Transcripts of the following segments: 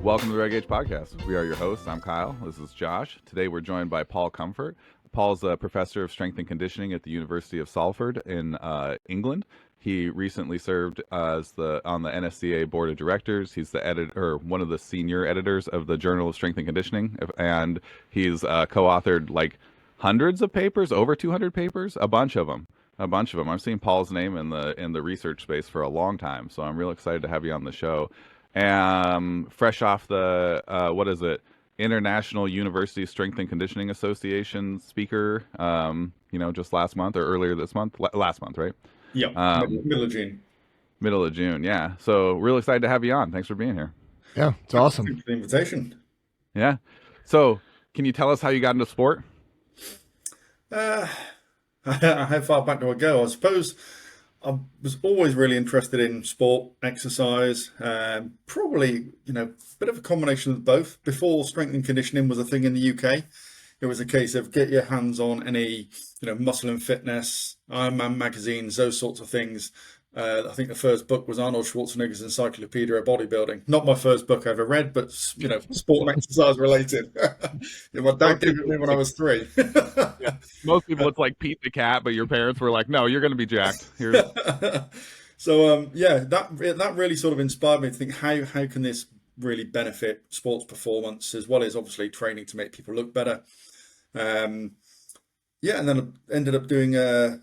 Welcome to the Reg Age Podcast. We are your hosts. I'm Kyle. This is Josh. Today we're joined by Paul Comfort. Paul's a professor of strength and conditioning at the University of Salford in England. He recently served as on the NSCA board of directors. He's the editor, one of the senior editors of the Journal of Strength and Conditioning, and he's co-authored like hundreds of papers, over 200 papers, a bunch of them. I've seen Paul's name in the research space for a long time, so I'm real excited to have you on the show. Fresh off the International University Strength and Conditioning Association speaker, just last month or earlier this month, last month, right? Yeah, middle of June. Middle of June, yeah. So real excited to have you on. Thanks for being here. Yeah, it's awesome. Thanks for the invitation. Yeah. So can you tell us how you got into sport? How far back do I go? I suppose I was always really interested in sport, exercise, probably, a bit of a combination of both. Before strength and conditioning was a thing in the UK, it was a case of get your hands on any, muscle and fitness, Ironman magazines, those sorts of things. I think the first book was Arnold Schwarzenegger's Encyclopedia of Bodybuilding. Not my first book I ever read, but, sport and exercise related. My dad gave it me when I was 3. Yeah. Most people, it's like Pete the Cat, but your parents were like, no, you're going to be jacked. So, that really sort of inspired me to think, how can this really benefit sports performance, as well as obviously training to make people look better. And then I ended up doing a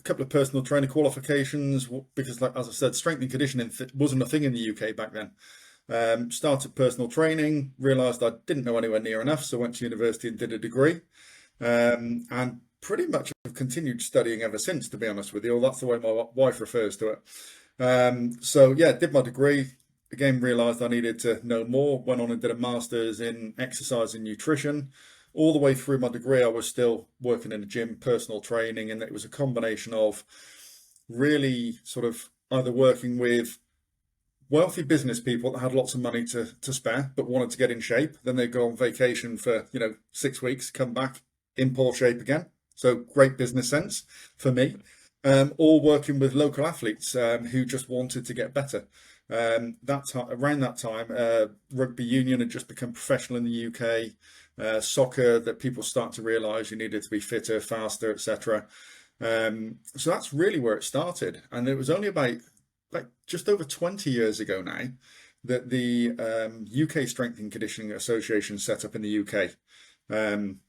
couple of personal trainer qualifications, because, as I said, strength and conditioning wasn't a thing in the UK back then. Started personal training, realised I didn't know anywhere near enough, so went to university and did a degree. And pretty much have continued studying ever since, to be honest with you. That's the way my wife refers to it. Did my degree. Again, realised I needed to know more. Went on and did a master's in exercise and nutrition. All the way through my degree, I was still working in a gym, personal training, and it was a combination of really sort of either working with wealthy business people that had lots of money to spare but wanted to get in shape. Then they'd go on vacation for 6 weeks, come back in poor shape again. So great business sense for me. Or working with local athletes who just wanted to get better. Around that time, rugby union had just become professional in the UK. Soccer, that people start to realise you needed to be fitter, faster, etc. So that's really where it started. And it was only about just over 20 years ago now that the UK Strength and Conditioning Association set up in the UK. And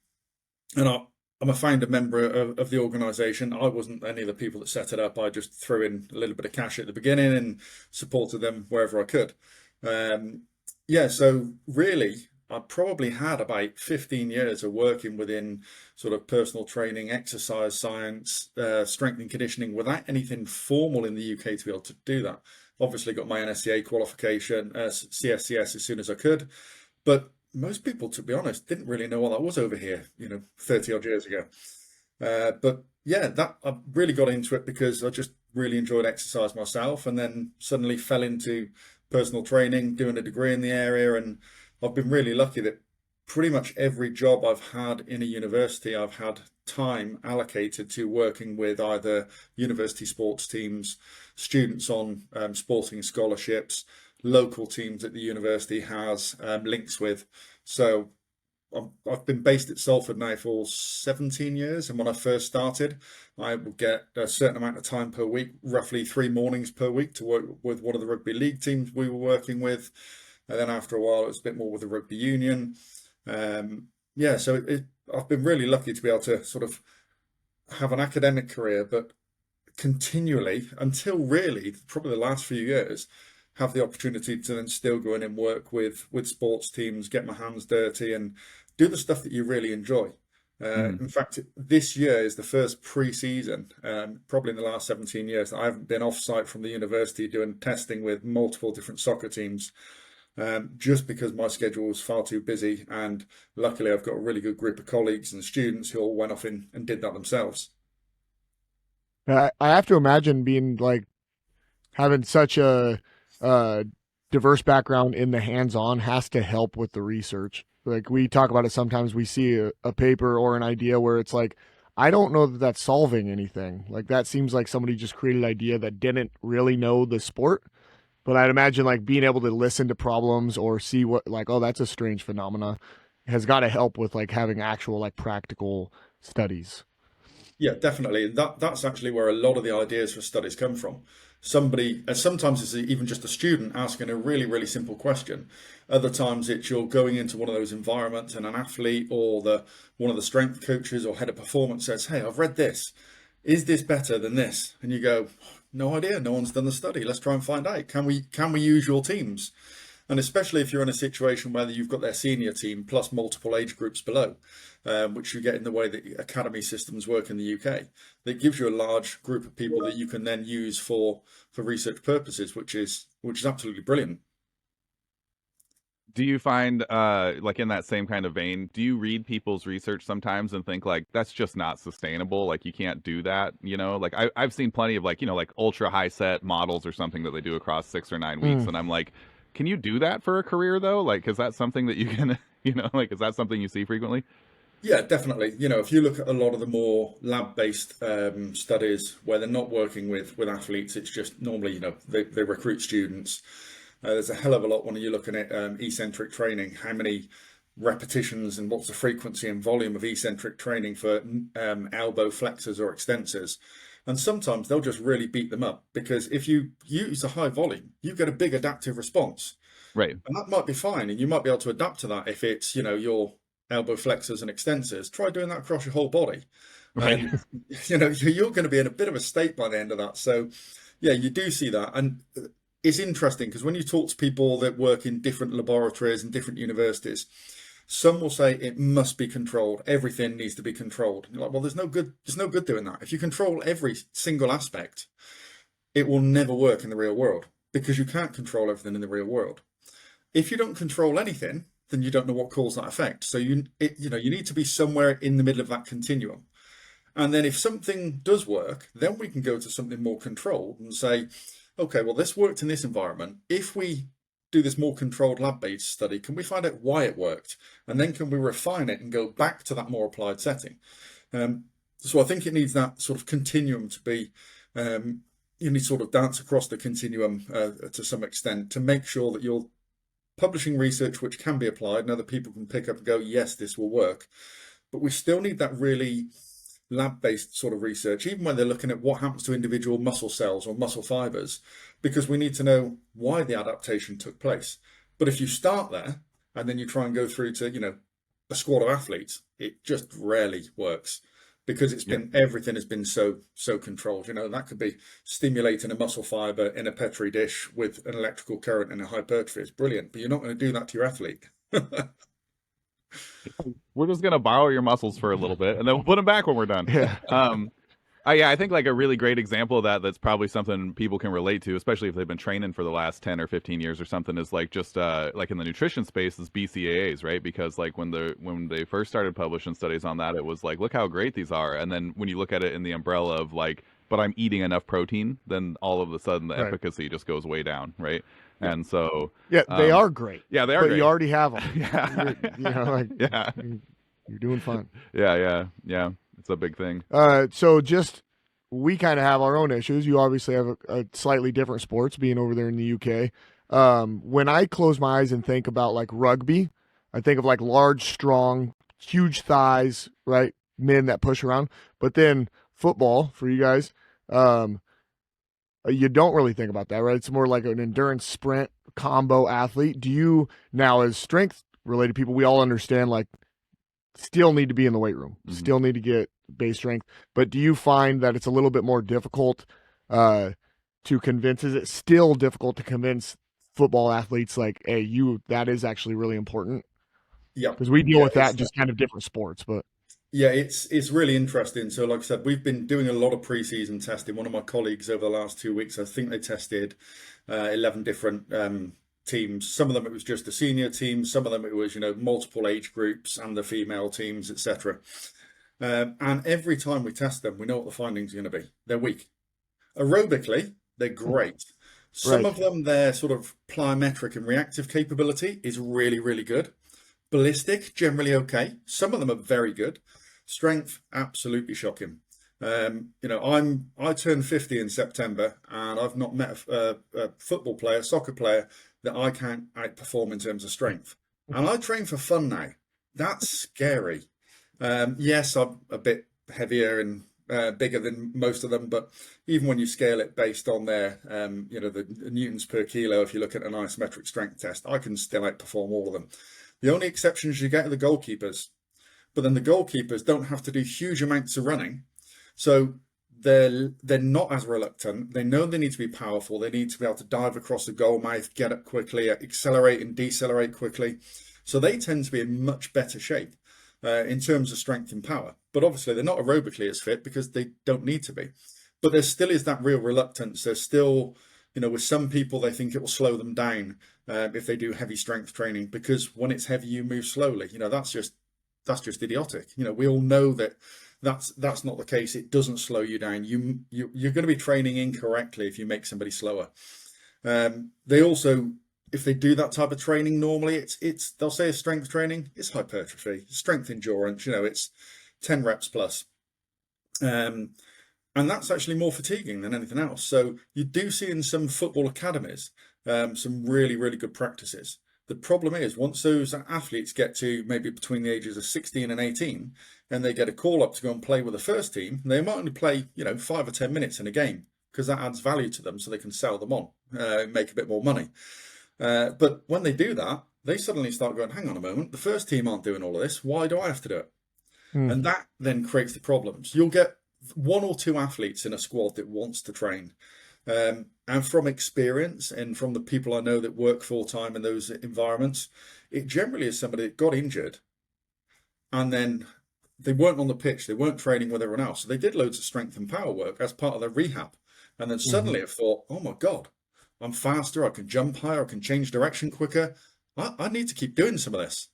I'm a founder member of the organisation. I wasn't any of the people that set it up. I just threw in a little bit of cash at the beginning and supported them wherever I could. So really, I probably had about 15 years of working within sort of personal training, exercise science, strength and conditioning without anything formal in the UK to be able to do that. Obviously got my NSCA qualification, CSCS as soon as I could. But most people, to be honest, didn't really know what that was over here, 30 odd years ago. I really got into it because I just really enjoyed exercise myself, and then suddenly fell into personal training, doing a degree in the area. And I've been really lucky that pretty much every job I've had in a university, I've had time allocated to working with either university sports teams, students on sporting scholarships, local teams that the university has links with. So I've been based at Salford now for 17 years. And when I first started, I would get a certain amount of time per week, roughly 3 mornings per week, to work with one of the rugby league teams we were working with. And then after a while, it was a bit more with the rugby union. I've been really lucky to be able to sort of have an academic career, but continually, until really probably the last few years, have the opportunity to then still go in and work with sports teams, get my hands dirty and do the stuff that you really enjoy. In fact, this year is the first pre-season, probably in the last 17 years, that I haven't been off-site from the university doing testing with multiple different soccer teams, just because my schedule was far too busy. And luckily, I've got a really good group of colleagues and students who all went off and did that themselves. I have to imagine being like having such a diverse background in the hands-on has to help with the research. Like we talk about it sometimes, we see a paper or an idea where it's like, I don't know that that's solving anything. Like that seems like somebody just created an idea that didn't really know the sport But I'd imagine like being able to listen to problems or see what like, oh, that's a strange phenomena has got to help with like having actual like practical studies. Yeah, definitely. That's actually where a lot of the ideas for studies come from. Somebody, and sometimes it's even just a student asking a really, really simple question. Other times it's you're going into one of those environments and an athlete or the one of the strength coaches or head of performance says, "Hey, I've read this. Is this better than this?" And you go, "No idea. No one's done the study. Let's try and find out. Can we use your teams?" And especially if you're in a situation where you've got their senior team plus multiple age groups below, which you get in the way that academy systems work in the UK, that gives you a large group of people that you can then use for research purposes, which is absolutely brilliant. Do you find, like in that same kind of vein, do you read people's research sometimes and think like that's just not sustainable? Like you can't do that, you know? Like I've seen plenty of like, you know, like ultra high set models or something that they do across 6 or 9 weeks, Mm. and I'm like, can you do that for a career though? Like, is that something that you can, you know, like is that something you see frequently? Yeah, definitely. If you look at a lot of the more lab-based studies where they're not working with athletes, it's just normally, they recruit students. There's a hell of a lot when you're looking at eccentric training, how many repetitions and what's the frequency and volume of eccentric training for elbow flexors or extensors. And sometimes they'll just really beat them up because if you use a high volume, you get a big adaptive response. Right. And that might be fine. And you might be able to adapt to that if it's, your elbow flexors and extensors. Try doing that across your whole body. Right. And, you're going to be in a bit of a state by the end of that. So, yeah, you do see that. And it's interesting because when you talk to people that work in different laboratories and different universities, some will say it must be controlled. Everything needs to be controlled. And you're like, well, there's no good doing that. If you control every single aspect, it will never work in the real world because you can't control everything in the real world. If you don't control anything, then you don't know what caused that effect. So you need to be somewhere in the middle of that continuum. And then if something does work, then we can go to something more controlled and say, okay, well, this worked in this environment. If we do this more controlled lab-based study, can we find out why it worked? And then can we refine it and go back to that more applied setting? So I think it needs that sort of continuum to be, you need to sort of dance across the continuum to some extent to make sure that you're publishing research which can be applied and other people can pick up and go, yes, this will work. But we still need that really lab-based sort of research, even when they're looking at what happens to individual muscle cells or muscle fibers, because we need to know why the adaptation took place. But if you start there and then you try and go through to, a squad of athletes, it just rarely works because everything has been so controlled. That could be stimulating a muscle fiber in a petri dish with an electrical current and a hypertrophy. It's brilliant, but you're not going to do that to your athlete. We're just gonna borrow your muscles for a little bit, and then we'll put them back when we're done. Yeah. Yeah, I think like a really great example of that's probably something people can relate to, especially if they've been training for the last 10 or 15 years or something, is like just like in the nutrition space is BCAAs, right? Because like when they first started publishing studies on that, it was like, look how great these are. And then when you look at it in the umbrella of like, but I'm eating enough protein, then all of a sudden the Right. efficacy just goes way down, right? Yeah. And so Yeah, they are great. yeah, they are But great. you already have them. Yeah. Yeah. You're doing fine. Yeah. It's a big thing. So just we kind of have our own issues. You obviously have a slightly different sports being over there in the UK. When I close my eyes and think about like rugby, I think of like large, strong, huge thighs, right? Men that push around. But then football for you guys, you don't really think about that, right? It's more like an endurance sprint combo athlete. Do you now, as strength related people, we all understand like still need to be in the weight room, still need to get base strength. But do you find that it's a little bit more difficult to convince? Is it still difficult to convince football athletes like, hey, that is actually really important? Yeah, Because we deal with that just kind of different sports, but yeah, it's really interesting. So, like I said, we've been doing a lot of preseason testing. One of my colleagues over the last 2 weeks, I think they tested 11 different teams. Some of them it was just the senior teams. Some of them it was multiple age groups and the female teams, etc. And every time we test them, we know what the findings are going to be. They're weak. Aerobically, they're great. Some Right. of them, their sort of plyometric and reactive capability is really, really good. Ballistic, generally okay. Some of them are very good. Strength, absolutely shocking. I turned 50 in September, and I've not met a football player, soccer player that I can't outperform in terms of strength. And I train for fun now. That's scary. Yes, I'm a bit heavier and bigger than most of them, but even when you scale it based on their, the newtons per kilo, if you look at an isometric strength test, I can still outperform all of them. The only exceptions you get are the goalkeepers, but then the goalkeepers don't have to do huge amounts of running, so they're not as reluctant. They know they need to be powerful. They need to be able to dive across the goal mouth, get up quickly, accelerate and decelerate quickly. So they tend to be in much better shape in terms of strength and power. But obviously they're not aerobically as fit because they don't need to be. But there still is that real reluctance. There's still, with some people, they think it will slow them down if they do heavy strength training, because when it's heavy, you move slowly. That's just idiotic. We all know that that's not the case. It doesn't slow you down. You're going to be training incorrectly if you make somebody slower. They also, if they do that type of training, normally they'll say it's strength training, it's hypertrophy, strength endurance. It's 10 reps plus, and that's actually more fatiguing than anything else. So you do see in some football academies some really, really good practices. The problem is, once those athletes get to maybe between the ages of 16 and 18, and they get a call up to go and play with the first team, they might only play, 5 or 10 minutes in a game, because that adds value to them so they can sell them on, make a bit more money. But when they do that, they suddenly start going, hang on a moment, the first team aren't doing all of this. Why do I have to do it? And that then creates the problems. You'll get 1 or 2 athletes in a squad that wants to train. And from experience and from the people I know that work full time in those environments, it generally is somebody that got injured and then they weren't on the pitch, they weren't training with everyone else. So they did loads of strength and power work as part of their rehab. And then suddenly have thought, oh my God, I'm faster, I can jump higher, I can change direction quicker. I need to keep doing some of this.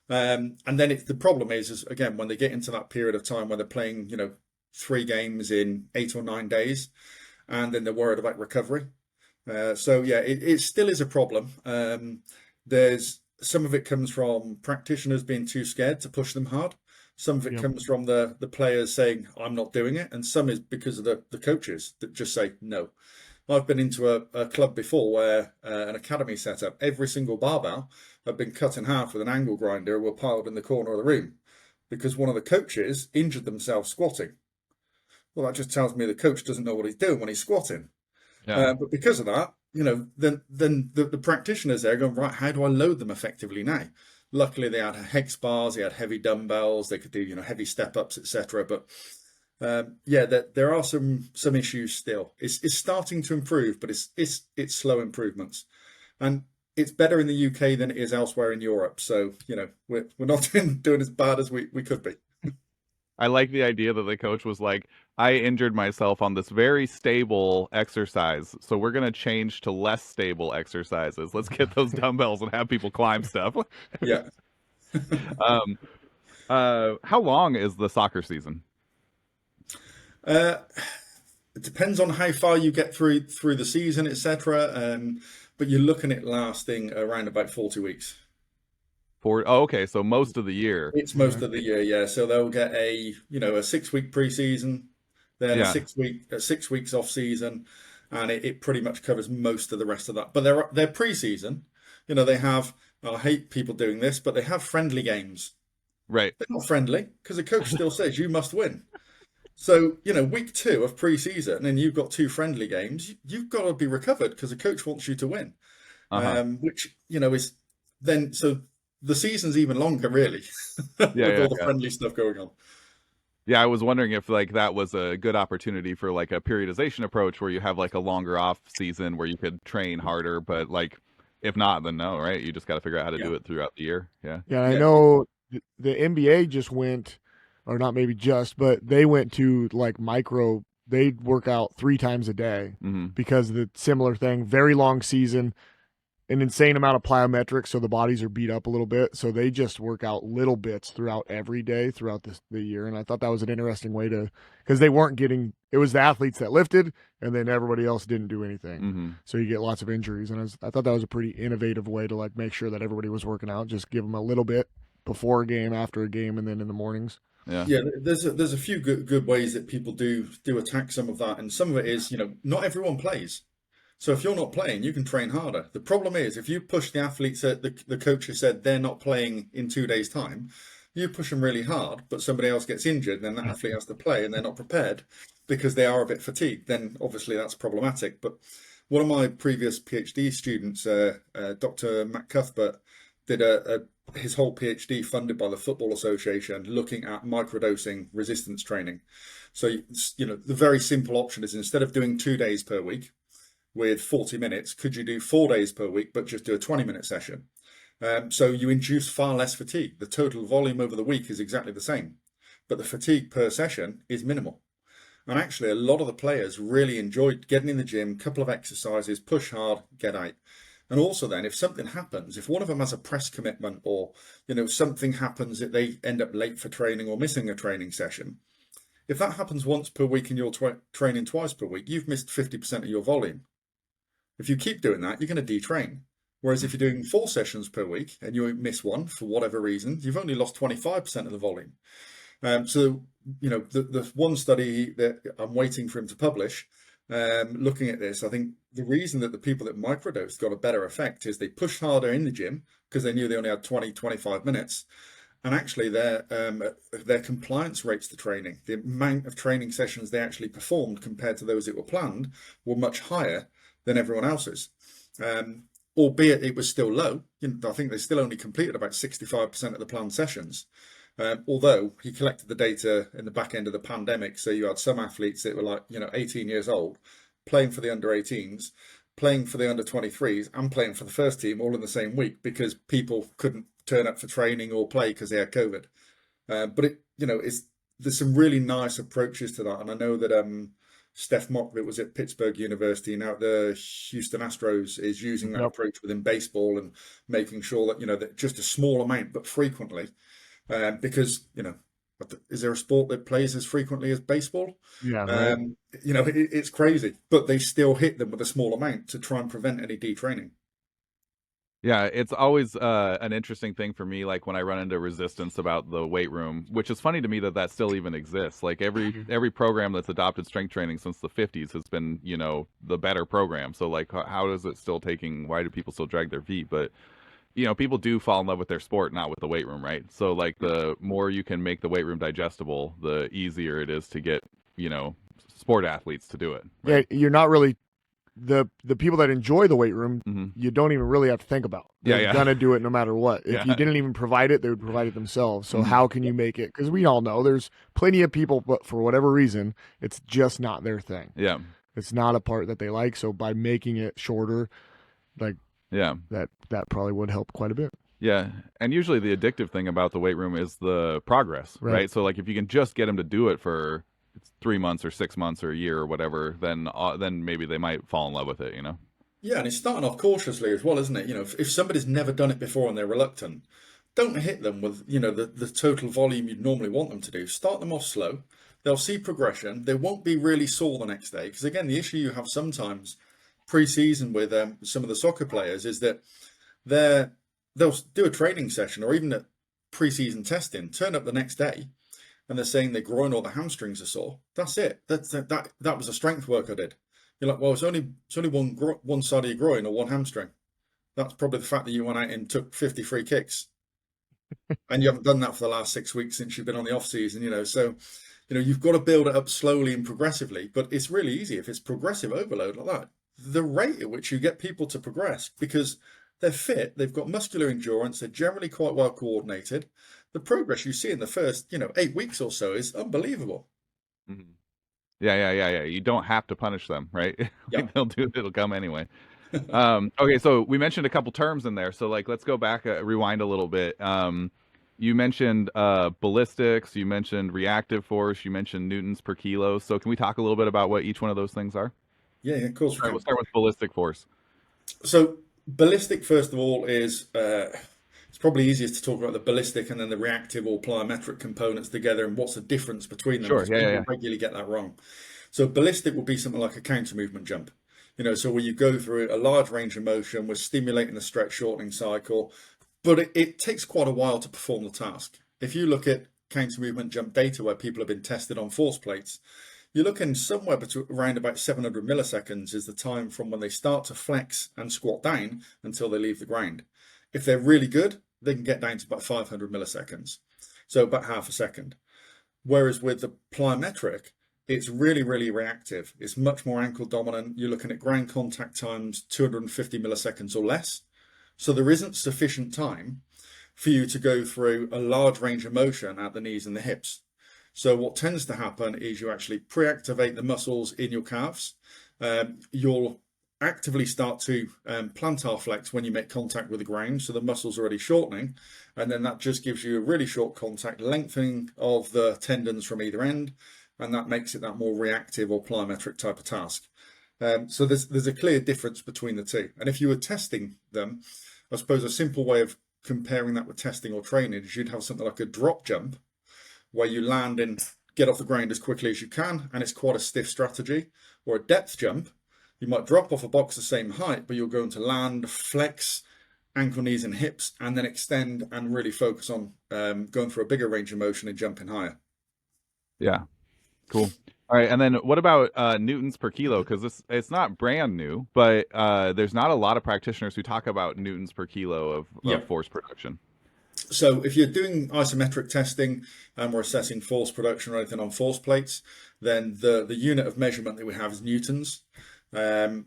And then the problem is again, when they get into that period of time where they're playing, 3 games in 8 or 9 days, and then they're worried about recovery. It still is a problem. There's some of it comes from practitioners being too scared to push them hard. Some of it comes from the players saying, I'm not doing it. And some is because of the coaches that just say no. I've been into a club before where an academy set up, every single barbell had been cut in half with an angle grinder, were piled in the corner of the room because one of the coaches injured themselves squatting. Well, that just tells me the coach doesn't know what he's doing when he's squatting. Yeah. But because of that, then the practitioners there are going, right, how do I load them effectively now? Luckily, they had hex bars, they had heavy dumbbells, they could do, heavy step-ups, etc. But there are some issues still. It's starting to improve, but it's slow improvements. And it's better in the UK than it is elsewhere in Europe. So, we're not doing as bad as we could be. I like the idea that the coach was like, I injured myself on this very stable exercise, so we're going to change to less stable exercises. Let's get those dumbbells and have people climb stuff. Yeah. How long is the soccer season? It depends on how far you get through the season, etc. But you're looking at lasting around about 40 weeks. Okay, so most of the year. It's most of the year, yeah. So they'll get a 6-week preseason, then a 6 weeks off season, and it pretty much covers most of the rest of that. But their preseason, they have. I hate people doing this, but they have friendly games. Right. They're not friendly because the coach still says you must win. So week 2 of preseason, and you've got 2 friendly games. You've got to be recovered because the coach wants you to win. Which is then so. The season's even longer, really, with all the friendly stuff going on. Yeah, I was wondering if that was a good opportunity for a periodization approach where you have a longer off season where you could train harder, but if not, then no, right? You just got to figure out how to do it throughout the year. Yeah. Yeah, I know the NBA just went, or not maybe just, but they went to they work out 3 times a day because of the similar thing, very long season. An insane amount of plyometrics, so the bodies are beat up a little bit. So they just work out little bits throughout every day throughout the year. And I thought that was an interesting way because they weren't getting, it was the athletes that lifted and then everybody else didn't do anything. So you get lots of injuries. And I thought that was a pretty innovative way to make sure that everybody was working out. Just give them a little bit before a game, after a game, and then in the mornings. Yeah. Yeah, there's a few good ways that people do attack some of that, and some of it is, not everyone plays. So if you're not playing, you can train harder. The problem is if you push the athletes that the coach has said they're not playing in 2 days' time, you push them really hard, but somebody else gets injured, then that athlete has to play and they're not prepared because they are a bit fatigued. Then obviously that's problematic. But one of my previous PhD students, Dr. Matt Cuthbert, did his whole PhD funded by the Football Association looking at microdosing resistance training. So, the very simple option is instead of doing 2 days per week with 40 minutes, could you do 4 days per week, but just do a 20-minute session? So you induce far less fatigue. The total volume over the week is exactly the same, but the fatigue per session is minimal. And actually, a lot of the players really enjoyed getting in the gym, couple of exercises, push hard, get out. And also then, if something happens, if one of them has a press commitment or, something happens that they end up late for training or missing a training session, if that happens once per week and you're training twice per week, you've missed 50% of your volume. If you keep doing that, you're going to detrain. Whereas if you're doing 4 sessions per week and you miss one for whatever reason, you've only lost 25% of the volume. The one study that I'm waiting for him to publish, looking at this, I think the reason that the people that microdosed got a better effect is they pushed harder in the gym because they knew they only had 20-25 minutes. And actually their compliance rates to training, the amount of training sessions they actually performed compared to those that were planned, were much higher than everyone else's. Albeit it was still low. I think they still only completed about 65% of the planned sessions. Although he collected the data in the back end of the pandemic, so you had some athletes that were 18 years old, playing for the under 18s, playing for the under 23s, and playing for the first team all in the same week because people couldn't turn up for training or play because they had COVID. But there's some really nice approaches to that, and I know that Steph Mock, that was at Pittsburgh University, now at the Houston Astros, is using that approach within baseball and making sure that that just a small amount but frequently. Because is there a sport that plays as frequently as baseball? Yeah, right. It's crazy, but they still hit them with a small amount to try and prevent any detraining. Yeah, it's always an interesting thing for me, like when I run into resistance about the weight room, which is funny to me that still even exists. Like every program that's adopted strength training since the 50s has been, the better program. So like, how is it still taking? Why do people still drag their feet? But people do fall in love with their sport, not with the weight room, right? So like the more you can make the weight room digestible, the easier it is to get, sport athletes to do it. Right? Yeah, you're not really the people that enjoy the weight room. Mm-hmm. You don't even really have to think about. They're gonna do it no matter what. If you didn't even provide it, they would provide it themselves. So how can you make it? Because we all know there's plenty of people, but for whatever reason, it's just not their thing. Yeah, it's not a part that they like. So by making it shorter, that probably would help quite a bit. Yeah, and usually the addictive thing about the weight room is the progress, right? So like if you can just get them to do it for 3 months or 6 months or a year or whatever, then maybe they might fall in love with it, Yeah, and it's starting off cautiously as well, isn't it? If somebody's never done it before and they're reluctant, don't hit them with the total volume you'd normally want them to do. Start them off slow. They'll see progression. They won't be really sore the next day because again, the issue you have sometimes pre-season with some of the soccer players is that they'll do a training session or even a pre-season testing, turn up the next day, and they're saying their groin or the hamstrings are sore. That's it. That was a strength work I did. You're like, well, it's only one side of your groin or one hamstring. That's probably the fact that you went out and took 50 free kicks, and you haven't done that for the last 6 weeks since you've been on the off season. So you've got to build it up slowly and progressively. But it's really easy if it's progressive overload like that. The rate at which you get people to progress, because they're fit, they've got muscular endurance, they're generally quite well coordinated. The progress you see in the first, 8 weeks or so is unbelievable. Mm-hmm. Yeah. You don't have to punish them, right? Yeah. It'll come anyway. Okay, so we mentioned a couple terms in there. So like, let's go back, rewind a little bit. You mentioned ballistics, you mentioned reactive force, you mentioned newtons per kilo. So can we talk a little bit about what each one of those things are? Yeah, of course. We'll start with ballistic force. So ballistic, first of all, is it's probably easiest to talk about the ballistic and then the reactive or plyometric components together and what's the difference between them. Sure, People regularly get that wrong. So ballistic will be something like a counter movement jump. So where you go through a large range of motion, we're stimulating the stretch shortening cycle, but it takes quite a while to perform the task. If you look at counter movement jump data where people have been tested on force plates, you're looking somewhere between around about 700 milliseconds is the time from when they start to flex and squat down until they leave the ground. If they're really good, they can get down to about 500 milliseconds, so about half a second. Whereas with the plyometric, it's really, really reactive. It's much more ankle dominant. You're looking at ground contact times 250 milliseconds or less. So there isn't sufficient time for you to go through a large range of motion at the knees and the hips. So what tends to happen is you actually pre-activate the muscles in your calves. You'll actively start to plantar flex when you make contact with the ground, so the muscle's already shortening, and then that just gives you a really short contact, lengthening of the tendons from either end, and that makes it that more reactive or plyometric type of task. So there's a clear difference between the two. And if you were testing them, I suppose a simple way of comparing that with testing or training is you'd have something like a drop jump, where you land and get off the ground as quickly as you can, and it's quite a stiff strategy. Or a depth jump, you might drop off a box the same height, but you're going to land, flex, ankle, knees, and hips, and then extend and really focus on going through a bigger range of motion and jumping higher. Yeah, cool. All right, and then what about newtons per kilo? Because it's not brand new, but there's not a lot of practitioners who talk about newtons per kilo of force production. So if you're doing isometric testing and we're assessing force production or anything on force plates, then the unit of measurement that we have is newtons. And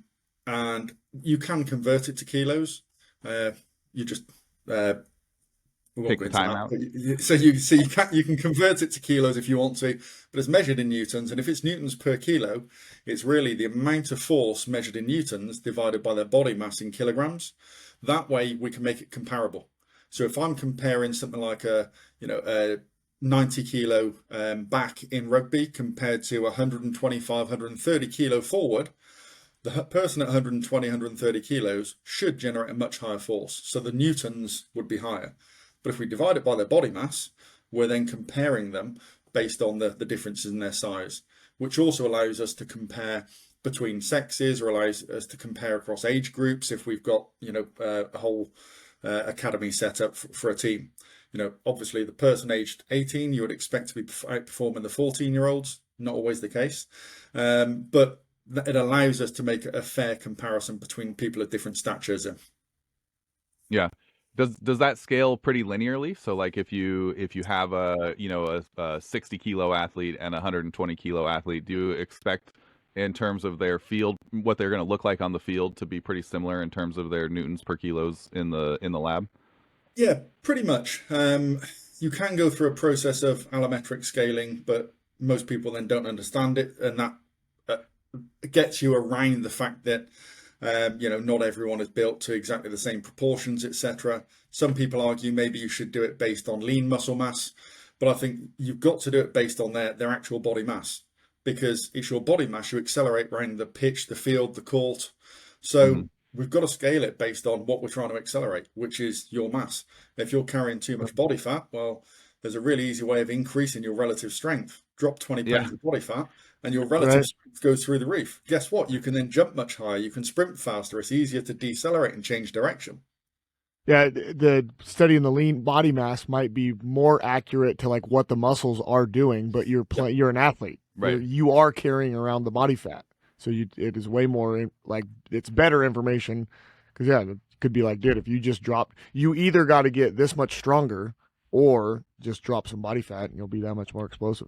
you can convert it to kilos. You just pick the time out. So you can convert it to kilos if you want to, but it's measured in newtons. And if it's newtons per kilo, it's really the amount of force measured in newtons divided by their body mass in kilograms. That way we can make it comparable. So if I'm comparing something like a 90 kilo back in rugby compared to 125, 130 kilo forward, the person at 120, 130 kilos should generate a much higher force. So the newtons would be higher. But if we divide it by their body mass, we're then comparing them based on the differences in their size, which also allows us to compare between sexes, or allows us to compare across age groups if we've got a whole academy set up for a team. Obviously the person aged 18 you would expect to be outperforming the 14-year-olds. Not always the case, but it allows us to make a fair comparison between people of different statures. Yeah. Does that scale pretty linearly? So like if you have a 60 kilo athlete and a 120 kilo athlete, do you expect in terms of their field, what they're going to look like on the field, to be pretty similar in terms of their newtons per kilos in the lab? Yeah, pretty much. You can go through a process of allometric scaling, but most people then don't understand it, and that gets you around the fact that not everyone is built to exactly the same proportions, etc. Some people argue maybe you should do it based on lean muscle mass, but I think you've got to do it based on their actual body mass, because it's your body mass you accelerate around the pitch, the field, the court. So we've got to scale it based on what we're trying to accelerate, which is your mass. If you're carrying too much body fat, well, there's a really easy way of increasing your relative strength. Drop 20 pounds of body fat and your relative strength goes through the roof. Guess what? You can then jump much higher. You can sprint faster. It's easier to decelerate and change direction. Yeah, the studying the lean body mass might be more accurate to like what the muscles are doing, but you're an athlete. Right. You are carrying around the body fat. So it is way more like, it's better information, because it could be like, dude, if you just drop, you either got to get this much stronger or just drop some body fat and you'll be that much more explosive.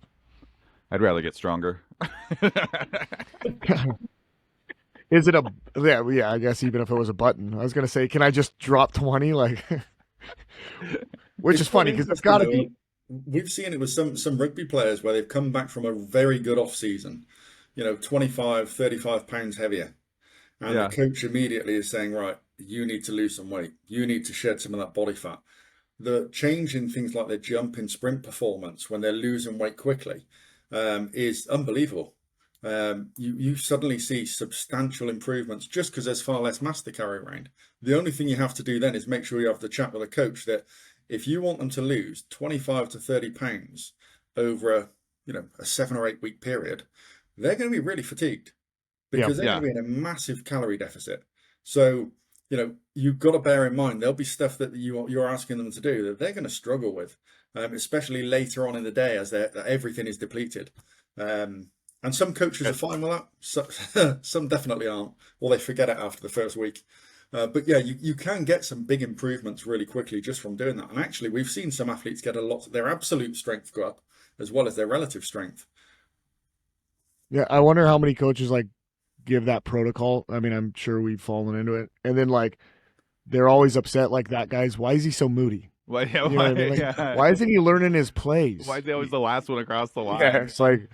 I'd rather get stronger. Is it yeah, I guess even if it was a button, I was going to say, can I just drop 20? Like, which is funny because it's got to be. We've seen it with some rugby players where they've come back from a very good off season, 25, 35 pounds heavier. And the coach immediately is saying, right, you need to lose some weight. You need to shed some of that body fat. The change in things like their jump and sprint performance when they're losing weight quickly is unbelievable. You suddenly see substantial improvements just because there's far less mass to carry around. The only thing you have to do then is make sure you have the chat with a coach that if you want them to lose 25 to 30 pounds over a 7 or 8 week period, they're going to be really fatigued because they're going to be in a massive calorie deficit. So you've got to bear in mind there'll be stuff that you're asking them to do that they're going to struggle with. especially later on in the day as everything is depleted. And some coaches are fine with that. Some definitely aren't, or they forget it after the first week. But yeah, you can get some big improvements really quickly just from doing that. And actually, we've seen some athletes get their absolute strength go up as well as their relative strength. Yeah, I wonder how many coaches like give that protocol. I mean, I'm sure we've fallen into it, and then like they're always upset. Like that guy's, why is he so moody? Why, You know what I mean? Like, yeah. why isn't he learning his plays? Why is he always the last one across the line? Yeah, it's like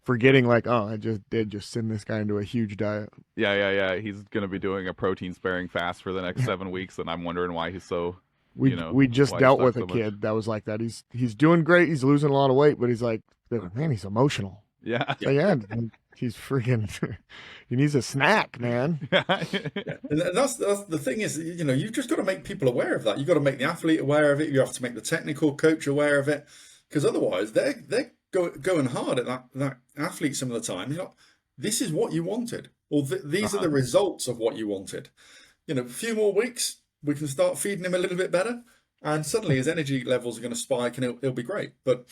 forgetting, like, oh, I did send this guy into a huge diet. Yeah. He's gonna be doing a protein sparing fast for the next 7 weeks, and I'm wondering why he's so. We just dealt with a kid that was like that. He's doing great. He's losing a lot of weight, but he's like, man, he's emotional. Yeah. So yeah, he's freaking. He needs a snack, man. Yeah. And that's the thing is, you've just got to make people aware of that. You've got to make the athlete aware of it. You have to make the technical coach aware of it, because otherwise they're going hard at that athlete some of the time. This is what you wanted, or these are the results of what you wanted. A few more weeks, we can start feeding him a little bit better, and suddenly his energy levels are going to spike, and it'll be great. But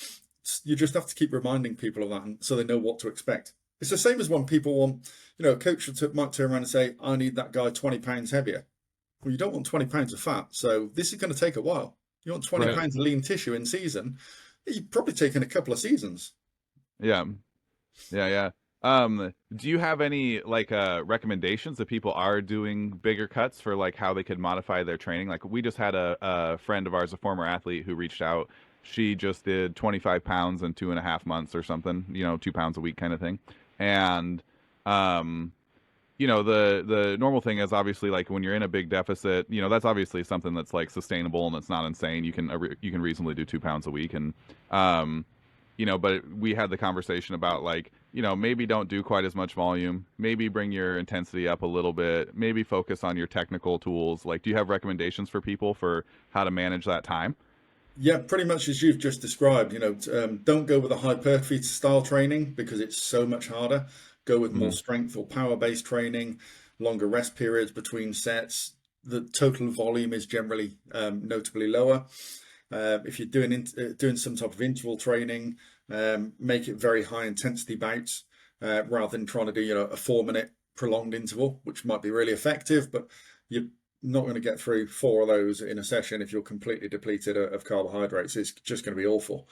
you just have to keep reminding people of that, so they know what to expect. It's the same as when people want, a coach might turn around and say, I need that guy 20 pounds heavier. Well, you don't want 20 pounds of fat. So this is going to take a while. You want 20 pounds of lean tissue in season. You've probably taken a couple of seasons. Yeah. Do you have any recommendations if people are doing bigger cuts for like how they could modify their training? Like we just had a friend of ours, a former athlete, who reached out. She just did 25 pounds in 2.5 months or something, 2 pounds a week kind of thing. And, the normal thing is obviously like when you're in a big deficit, that's obviously something that's like sustainable and it's not insane. You can reasonably do 2 pounds a week. And, but we had the conversation about like, maybe don't do quite as much volume, maybe bring your intensity up a little bit, maybe focus on your technical tools. Like, do you have recommendations for people for how to manage that time? Yeah, pretty much as you've just described. Don't go with a hypertrophy style training because it's so much harder. Go with more strength or power-based training, longer rest periods between sets. The total volume is generally notably lower. If you're doing some type of interval training, make it very high intensity bouts rather than trying to do a 4-minute prolonged interval, which might be really effective, but you're not going to get through 4 of those in a session if you're completely depleted of carbohydrates. It's just going to be awful.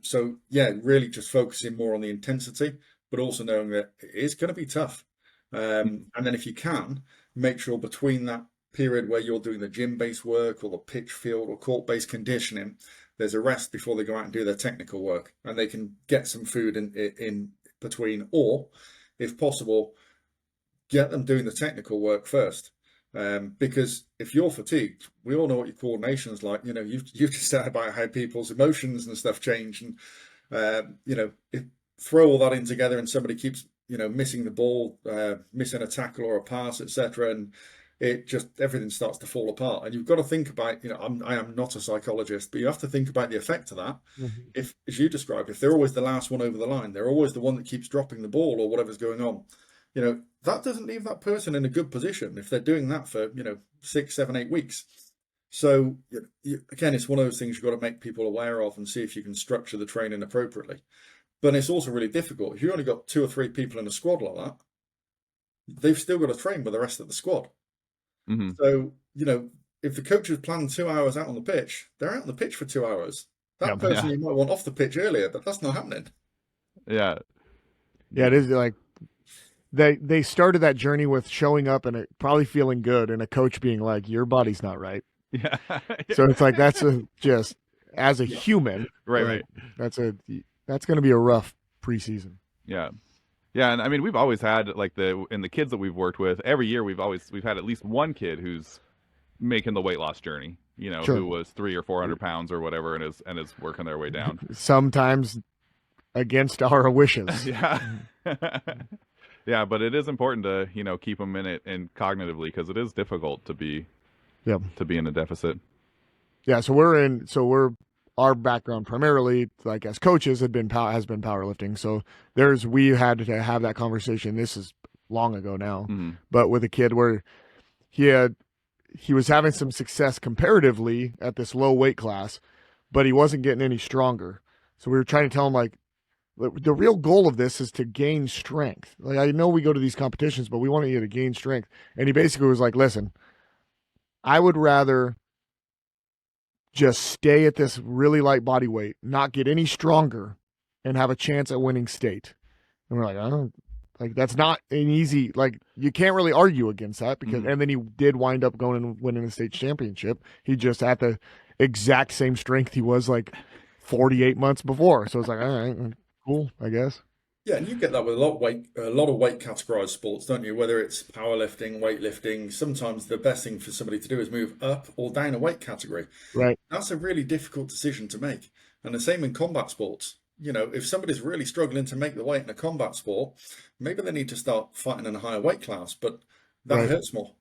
So yeah, really just focusing more on the intensity, but also knowing that it is going to be tough. And then if you can, make sure between that period where you're doing the gym-based work or the pitch field or court-based conditioning, there's a rest before they go out and do their technical work, and they can get some food in between, or if possible, get them doing the technical work first. Because if you're fatigued, we all know what your coordination is like. You've just said about how people's emotions and stuff change, and throw all that in together, and somebody keeps missing the ball, missing a tackle or a pass, etc., and everything starts to fall apart. And you've got to think about, I am not a psychologist, but you have to think about the effect of that. If, as you described, if they're always the last one over the line, they're always the one that keeps dropping the ball or whatever's going on. That doesn't leave that person in a good position if they're doing that for 6, 7, 8 weeks. So again, it's one of those things you've got to make people aware of and see if you can structure the training appropriately. But it's also really difficult. If you've only got 2 or 3 people in a squad like that, they've still got to train with the rest of the squad. So, if the coach has planned 2 hours out on the pitch, they're out on the pitch for 2 hours. That person you might want off the pitch earlier, but that's not happening. Yeah. Yeah, it is like they started that journey with showing up and probably feeling good, and a coach being like, your body's not right. Yeah. So it's like, that's just as a human. Right. That's going to be a rough preseason. Yeah. Yeah, and I mean, we've always had like the kids that we've worked with every year. We've had at least one kid who's making the weight loss journey. Sure. Who was 300 or 400 pounds or whatever, and is working their way down. Sometimes against our wishes. Yeah, yeah, but it is important to keep them in it and cognitively, because it is difficult to be in a deficit. Yeah, so our background primarily, like as coaches, has been powerlifting. So we had to have that conversation. This is long ago now, but with a kid where he was having some success comparatively at this low weight class, but he wasn't getting any stronger. So we were trying to tell him, like, the real goal of this is to gain strength. Like, I know we go to these competitions, but we want you to gain strength. And he basically was like, listen, I would rather just stay at this really light body weight, not get any stronger, and have a chance at winning state. And we're like, I don't, like, that's not an easy, like, you can't really argue against that because, and then he did wind up going and winning the state championship. He just had the exact same strength he was like 48 months before. So it's like, all right, cool, I guess. Yeah, and you get that with a lot of weight categorized sports, don't you? Whether it's powerlifting, weightlifting, sometimes the best thing for somebody to do is move up or down a weight category. Right. That's a really difficult decision to make. And the same in combat sports. You know, if somebody's really struggling to make the weight in a combat sport, maybe they need to start fighting in a higher weight class, but that hurts more.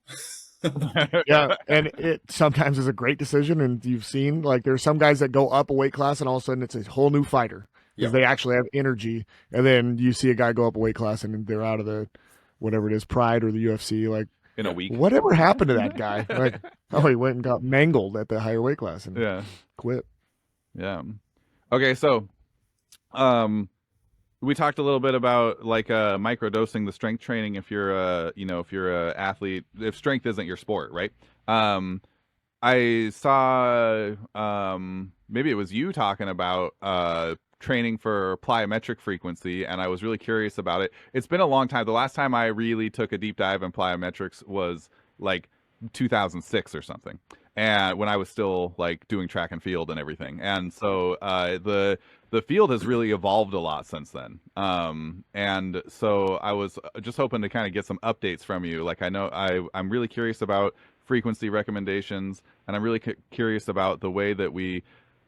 Yeah, and it sometimes is a great decision. And you've seen, like, there's some guys that go up a weight class and all of a sudden it's a whole new fighter because they actually have energy. And then you see a guy go up a weight class and they're out of the, whatever it is, Pride or the UFC, like, in a week. Whatever happened to that guy? Like, oh, he went and got mangled at the higher weight class and quit. Yeah. Okay, so we talked a little bit about like microdosing the strength training if you're if you're a athlete, if strength isn't your sport, right? I saw maybe it was you talking about training for plyometric frequency, and I was really curious about it. It's been a long time. The last time I really took a deep dive in plyometrics was like 2006 or something, and when I was still like doing track and field and everything. And so the field has really evolved a lot since then. And so I was just hoping to kind of get some updates from you. Like, I know I'm really curious about frequency recommendations, and I'm really curious about the way that we,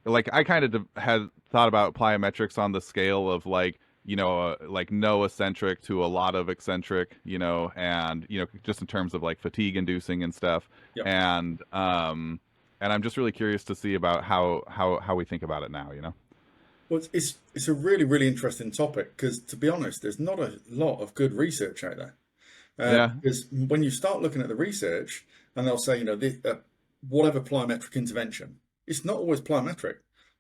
like, I kind of had thought about plyometrics on the scale of like, like no eccentric to a lot of eccentric, and, just in terms of like fatigue inducing and stuff. Yep. And I'm just really curious to see about how we think about it now, Well, it's a really, really interesting topic because, to be honest, there's not a lot of good research out there. Because when you start looking at the research, and they'll say, whatever plyometric intervention, it's not always plyometric.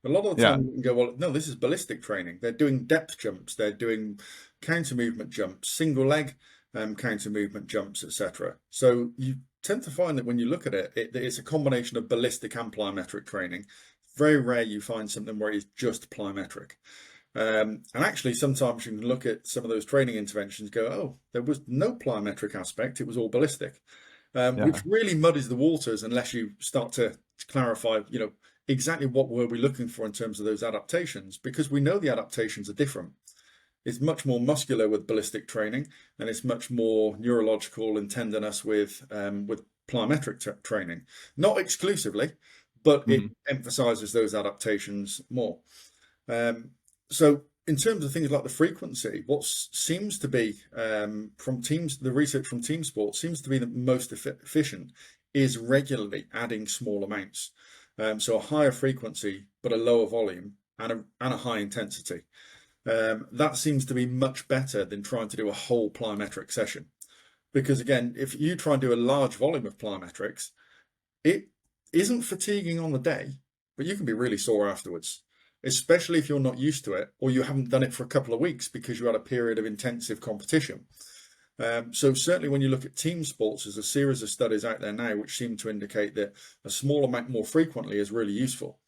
A lot of the time you can go, well, no, this is ballistic training. They're doing depth jumps, they're doing counter movement jumps, single leg counter movement jumps, etc. So you tend to find that when you look at it, it's a combination of ballistic and plyometric training. Very rare you find something where it's just plyometric. And actually, sometimes you can look at some of those training interventions and go, oh, there was no plyometric aspect, it was all ballistic, which really muddies the waters unless you start to clarify, exactly what were we looking for in terms of those adaptations, because we know the adaptations are different. It's much more muscular with ballistic training, and it's much more neurological and tendinous with plyometric training. Not exclusively, but it emphasizes those adaptations more. So in terms of things like the frequency, what seems to be the research from team sports seems to be the most efficient is regularly adding small amounts. So a higher frequency, but a lower volume and a high intensity. That seems to be much better than trying to do a whole plyometric session. Because again, if you try and do a large volume of plyometrics, it isn't fatiguing on the day, but you can be really sore afterwards, especially if you're not used to it or you haven't done it for a couple of weeks because you had a period of intensive competition. So certainly when you look at team sports, there's a series of studies out there now which seem to indicate that a small amount more frequently is really useful.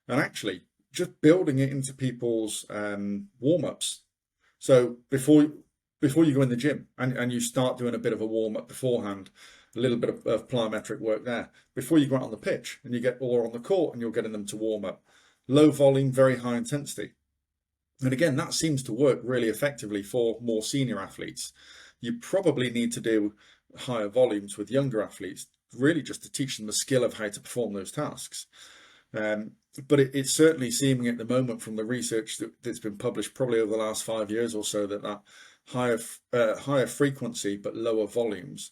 And actually, just building it into people's warm-ups. So before you go in the gym and you start doing a bit of a warm-up beforehand, a little bit of plyometric work there, before you go out on the pitch and you get all on the court and you're getting them to warm up. Low volume, very high intensity. And again, that seems to work really effectively for more senior athletes. You probably need to do higher volumes with younger athletes, really just to teach them the skill of how to perform those tasks. But it's certainly seeming at the moment from the research that's been published probably over the last 5 years or so that higher frequency but lower volumes,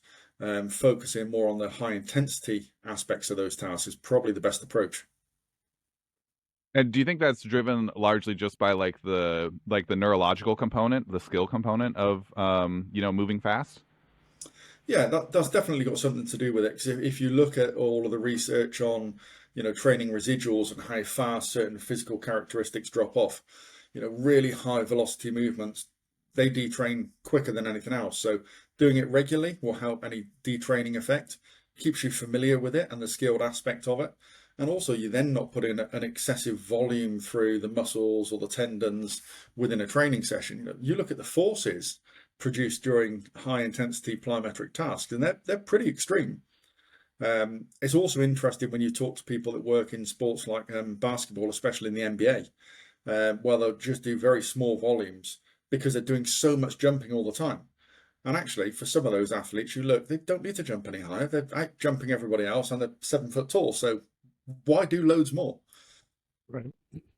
focusing more on the high intensity aspects of those tasks is probably the best approach. And do you think that's driven largely just by like the neurological component, the skill component of moving fast? Yeah, that's definitely got something to do with it. Because if you look at all of the research on, training residuals and how fast certain physical characteristics drop off. Really high velocity movements, they detrain quicker than anything else. So doing it regularly will help any detraining effect, keeps you familiar with it and the skilled aspect of it. And also you're then not putting an excessive volume through the muscles or the tendons within a training session. You look at the forces produced during high intensity plyometric tasks, and they're pretty extreme. It's also interesting when you talk to people that work in sports like basketball, especially in the NBA, where they'll just do very small volumes because they're doing so much jumping all the time. And actually, for some of those athletes, you look, they don't need to jump any higher. They're out jumping everybody else and they're 7 foot tall. So why do loads more? Right.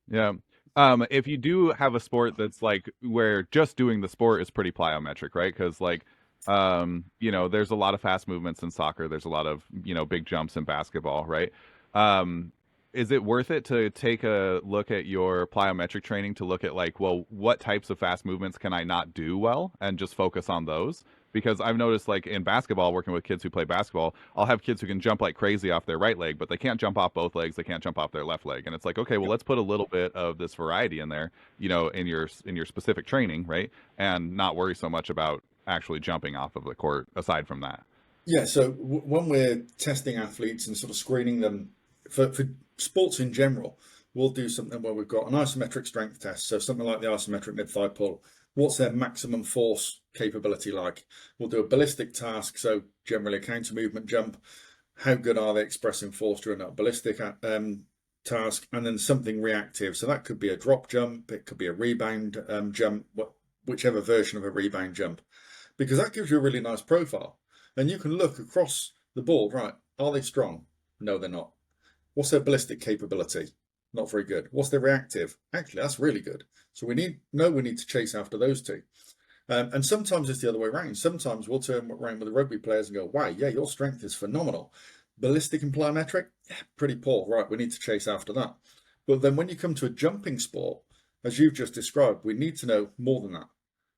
Yeah. If you do have a sport that's like where just doing the sport is pretty plyometric, right? Because like, there's a lot of fast movements in soccer. There's a lot of, big jumps in basketball, right? Is it worth it to take a look at your plyometric training to look at like, well, what types of fast movements can I not do well and just focus on those? Because I've noticed like in basketball, working with kids who play basketball, I'll have kids who can jump like crazy off their right leg, but they can't jump off both legs. They can't jump off their left leg. And it's like, okay, well, let's put a little bit of this variety in there, in your specific training, right? And not worry so much about actually jumping off of the court aside from that. Yeah, so when we're testing athletes and sort of screening them for sports in general, we'll do something where we've got an isometric strength test. So something like the isometric mid-thigh pull. What's their maximum force capability like? We'll do a ballistic task, so generally a counter movement jump. How good are they expressing force during that ballistic task? And then something reactive. So that could be a drop jump, it could be a rebound jump, whichever version of a rebound jump, because that gives you a really nice profile. And you can look across the board, right? Are they strong? No, they're not. What's their ballistic capability? Not very good. What's their reactive? Actually, that's really good. So we need to chase after those two. And sometimes it's the other way around. Sometimes we'll turn around with the rugby players and go, wow, yeah, your strength is phenomenal. Ballistic and plyometric, yeah, pretty poor. Right, we need to chase after that. But then when you come to a jumping sport, as you've just described, we need to know more than that,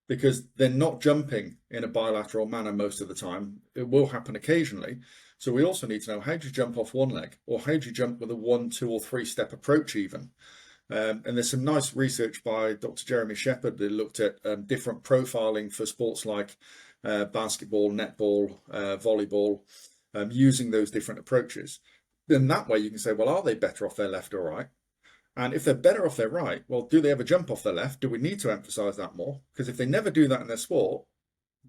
because they're not jumping in a bilateral manner most of the time. It will happen occasionally. So we also need to know, how do you jump off one leg? Or how do you jump with a 1, 2, or 3 step approach even? And there's some nice research by Dr. Jeremy Shepherd that looked at different profiling for sports like basketball, netball, volleyball, using those different approaches. Then that way you can say, well, are they better off their left or right? And if they're better off their right, well, do they ever jump off their left? Do we need to emphasize that more? Because if they never do that in their sport,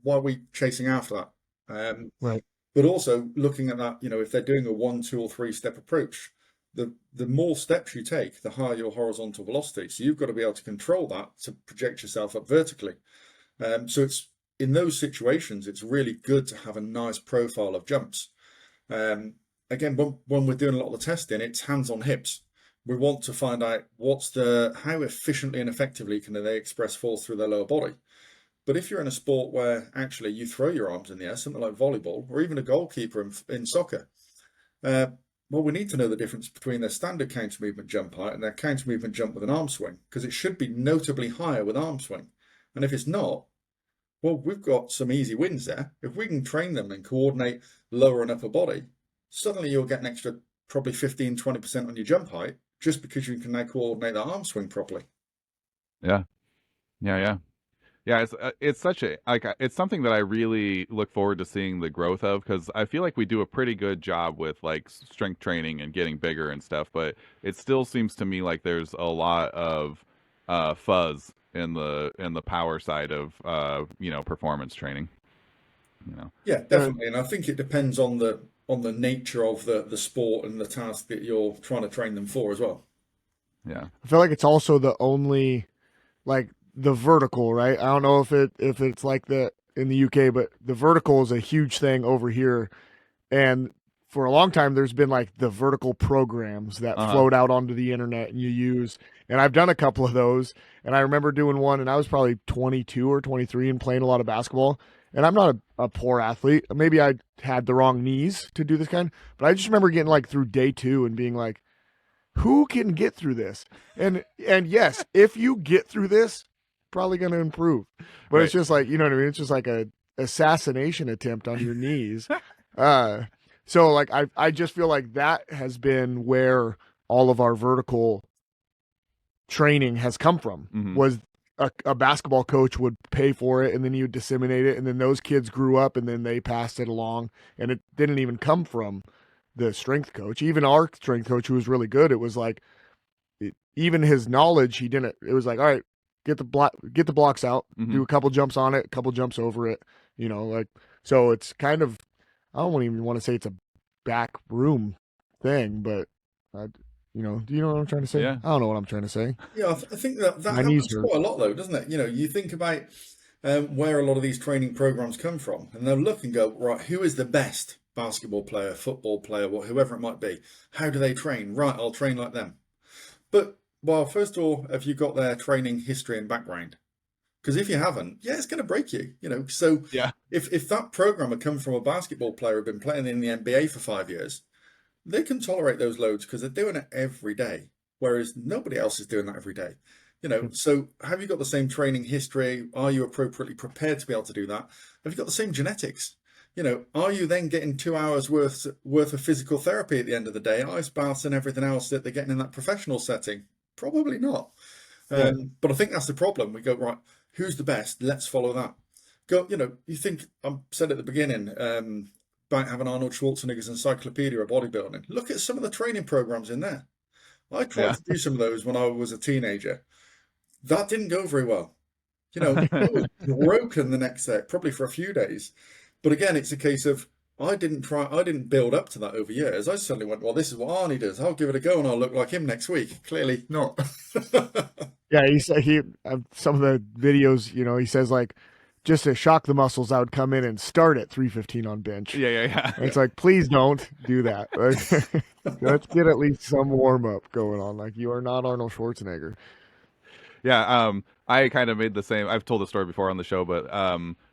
why are we chasing after that? Right. But also looking at that, if they're doing a 1, 2, or 3 step approach, the more steps you take, the higher your horizontal velocity. So you've got to be able to control that to project yourself up vertically. So it's in those situations, it's really good to have a nice profile of jumps. Again, when we're doing a lot of the testing, it's hands on hips. We want to find out how efficiently and effectively can they express force through their lower body. But if you're in a sport where actually you throw your arms in the air, something like volleyball, or even a goalkeeper in soccer, well, we need to know the difference between their standard counter movement jump height and their counter movement jump with an arm swing, because it should be notably higher with arm swing. And if it's not, well, we've got some easy wins there. If we can train them and coordinate lower and upper body, suddenly you'll get an extra probably 15, 20% on your jump height, just because you can now coordinate that arm swing properly. Yeah. It's such it's something that I really look forward to seeing the growth of, because I feel like we do a pretty good job with like strength training and getting bigger and stuff, but it still seems to me like there's a lot of fuzz in the power side of performance training. Yeah, definitely, and I think it depends on the nature of the sport and the task that you're trying to train them for as well. Yeah, I feel like it's also the only, like, the vertical, right? I don't know if it's like that in the UK, but the vertical is a huge thing over here. And for a long time, there's been like the vertical programs that float out onto the internet and you use. And I've done a couple of those. And I remember doing one, and I was probably 22 or 23 and playing a lot of basketball. And I'm not a poor athlete. Maybe I had the wrong knees to do this kind, but I just remember getting like through day 2 and being like, who can get through this? And yes, if you get through this, probably going to improve. But It's just like, you know what I mean? It's just like a assassination attempt on your knees. So like I just feel like that has been where all of our vertical training has come from. Hmm. Was a basketball coach would pay for it and then he would disseminate it, and then those kids grew up and then they passed it along, and it didn't even come from the strength coach. Even our strength coach, who was really good, it was like even his knowledge, he didn't. It was like, all right, get the blocks out, Hmm. do a couple jumps on it, a couple jumps over it, like. So it's kind of, I don't even want to say it's a back room thing, but I, do you know what I'm trying to say? Yeah. I don't know what I'm trying to say. Yeah, I think that My knees happens hurt. quite a lot, though, doesn't it? You think about where a lot of these training programs come from, and they'll look and go, right, who is the best basketball player, football player, whoever it might be? How do they train? Right, I'll train like them. But, well, first of all, have you got their training history and background? Because if you haven't, yeah, it's going to break you. So Yeah. if that program had come from a basketball player who'd been playing in the NBA for 5 years, they can tolerate those loads because they're doing it every day, whereas nobody else is doing that every day. So have you got the same training history? Are you appropriately prepared to be able to do that? Have you got the same genetics? Are you then getting 2 hours worth of physical therapy at the end of the day, ice baths and everything else that they're getting in that professional setting? Probably not. Yeah. But I think that's the problem. We go, right, who's the best? Let's follow that. Go, you think I said at the beginning, about having Arnold Schwarzenegger's encyclopedia of bodybuilding. Look at some of the training programs in there. I tried Yeah. to do some of those when I was a teenager. That didn't go very well. I was broken the next day, probably for a few days. But again, it's a case of I didn't build up to that over years. I suddenly went, well, this is what Arnie does. I'll give it a go and I'll look like him next week. Clearly not. Yeah, he said some of the videos, he says like, just to shock the muscles, I would come in and start at 315 on bench. Yeah. Yeah. Yeah. And it's like, please don't do that. Like, let's get at least some warm up going on. Like, you are not Arnold Schwarzenegger. Yeah, I kind of made the same. I've told the story before on the show, but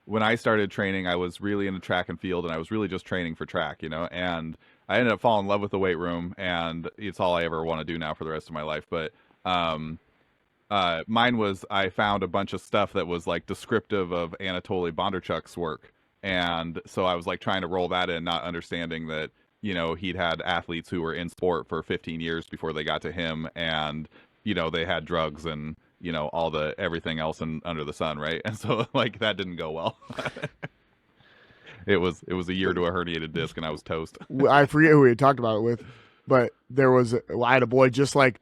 when I started training, I was really into track and field, and I was really just training for track, and I ended up falling in love with the weight room, and it's all I ever want to do now for the rest of my life. But mine was I found a bunch of stuff that was like descriptive of Anatoly Bondarchuk's work, and so I was like trying to roll that in, not understanding that he'd had athletes who were in sport for 15 years before they got to him, and they had drugs and all the everything else under the sun, right? And so like that didn't go well. It was a year to a herniated disc, and I was toast. I forget who we had talked about it with, but I had a boy just like,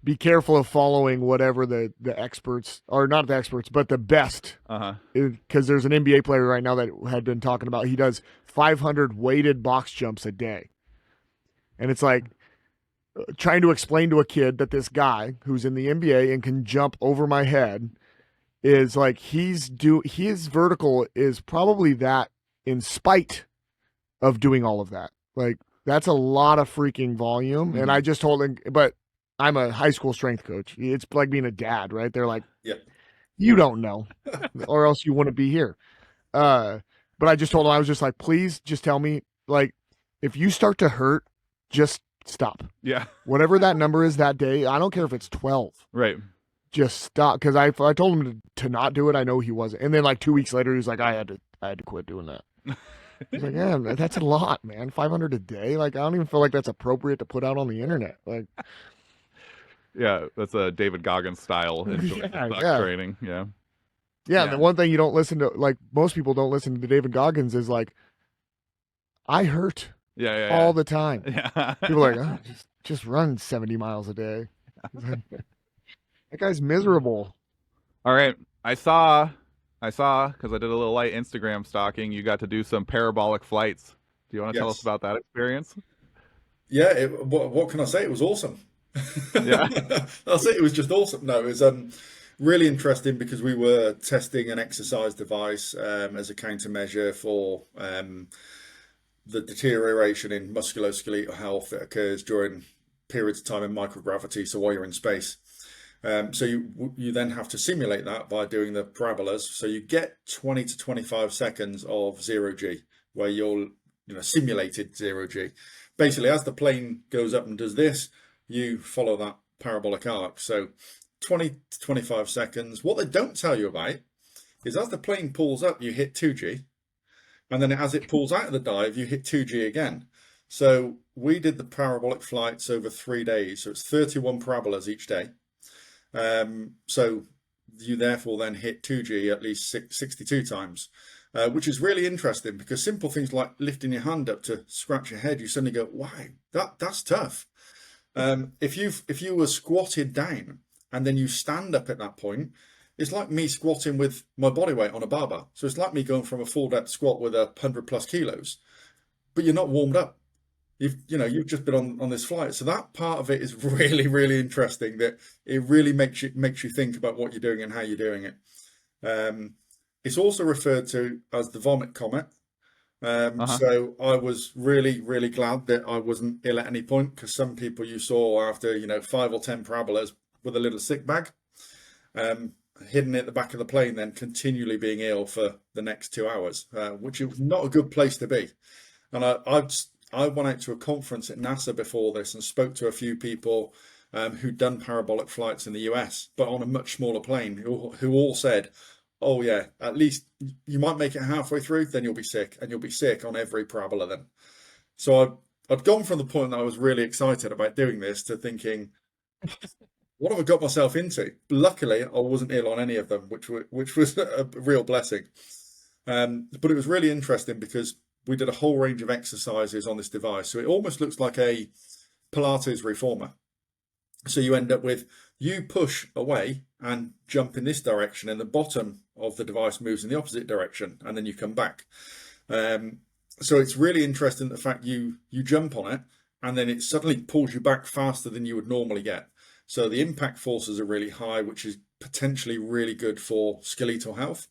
be careful of following whatever the experts, or not the experts, but the best. Because there's an NBA player right now that had been talking about, he does 500 weighted box jumps a day. And it's like trying to explain to a kid that this guy who's in the NBA and can jump over my head is like, his vertical is probably that in spite of doing all of that. Like, that's a lot of freaking volume. Mhm. And I just told him, but I'm a high school strength coach. It's like being a dad, right? They're like, Yep. you don't know, or else you wouldn't be here. But I just told him, I was just like, please just tell me, like, if you start to hurt, just stop. Yeah. Whatever that number is that day, I don't care if it's 12. Right. Just stop. Because I told him to not do it. I know he wasn't. And then like 2 weeks later, he was like, I had to quit doing that. He's like, yeah, that's a lot, man. 500 a day. Like, I don't even feel like that's appropriate to put out on the internet. Like, Yeah, that's a David Goggins style Yeah. training. Yeah. yeah. Yeah. And the one thing you don't listen to, like most people don't listen to David Goggins, is like, I hurt Yeah. Yeah. all the time. Yeah. People are like, oh, just run 70 miles a day. That guy's miserable. All right. I saw because I did a little light Instagram stalking. You got to do some parabolic flights. Do you want to tell us Yes. about that experience? Yeah, what can I say? It was awesome. Yeah. I'll say it was just awesome. No, it was really interesting because we were testing an exercise device as a countermeasure for the deterioration in musculoskeletal health that occurs during periods of time in microgravity, so while you're in space. So you then have to simulate that by doing the parabolas. So you get 20 to 25 seconds of zero G, where you're simulated zero G. Basically, as the plane goes up and does this, you follow that parabolic arc. So 20 to 25 seconds. What they don't tell you about is as the plane pulls up, you hit 2G. And then as it pulls out of the dive, you hit 2G again. So we did the parabolic flights over 3 days. So it's 31 parabolas each day. So you therefore then hit 2G at least 62 times, which is really interesting because simple things like lifting your hand up to scratch your head, you suddenly go, wow, that's tough. If you were squatted down and then you stand up at that point, it's like me squatting with my body weight on a barbell. So it's like me going from a full depth squat with 100+ kilos, but you're not warmed up. You've just been on this flight. So that part of it is really, really interesting, that it really makes you think about what you're doing and how you're doing it. It's also referred to as the vomit comet. So I was really, really glad that I wasn't ill at any point, because some people you saw after 5 or 10 parabolas with a little sick bag, hidden at the back of the plane, then continually being ill for the next 2 hours, which is not a good place to be. And I went out to a conference at NASA before this and spoke to a few people who'd done parabolic flights in the US, but on a much smaller plane, who all said, oh yeah, at least you might make it halfway through, then you'll be sick, and you'll be sick on every parabola then. So I'd gone from the point that I was really excited about doing this to thinking, what have I got myself into? Luckily, I wasn't ill on any of them, which was a real blessing. But it was really interesting because we did a whole range of exercises on this device. So it almost looks like a Pilates reformer. So you end up with, you push away and jump in this direction, and the bottom of the device moves in the opposite direction, and then you come back. So it's really interesting, the fact you jump on it and then it suddenly pulls you back faster than you would normally get. So the impact forces are really high, which is potentially really good for skeletal health.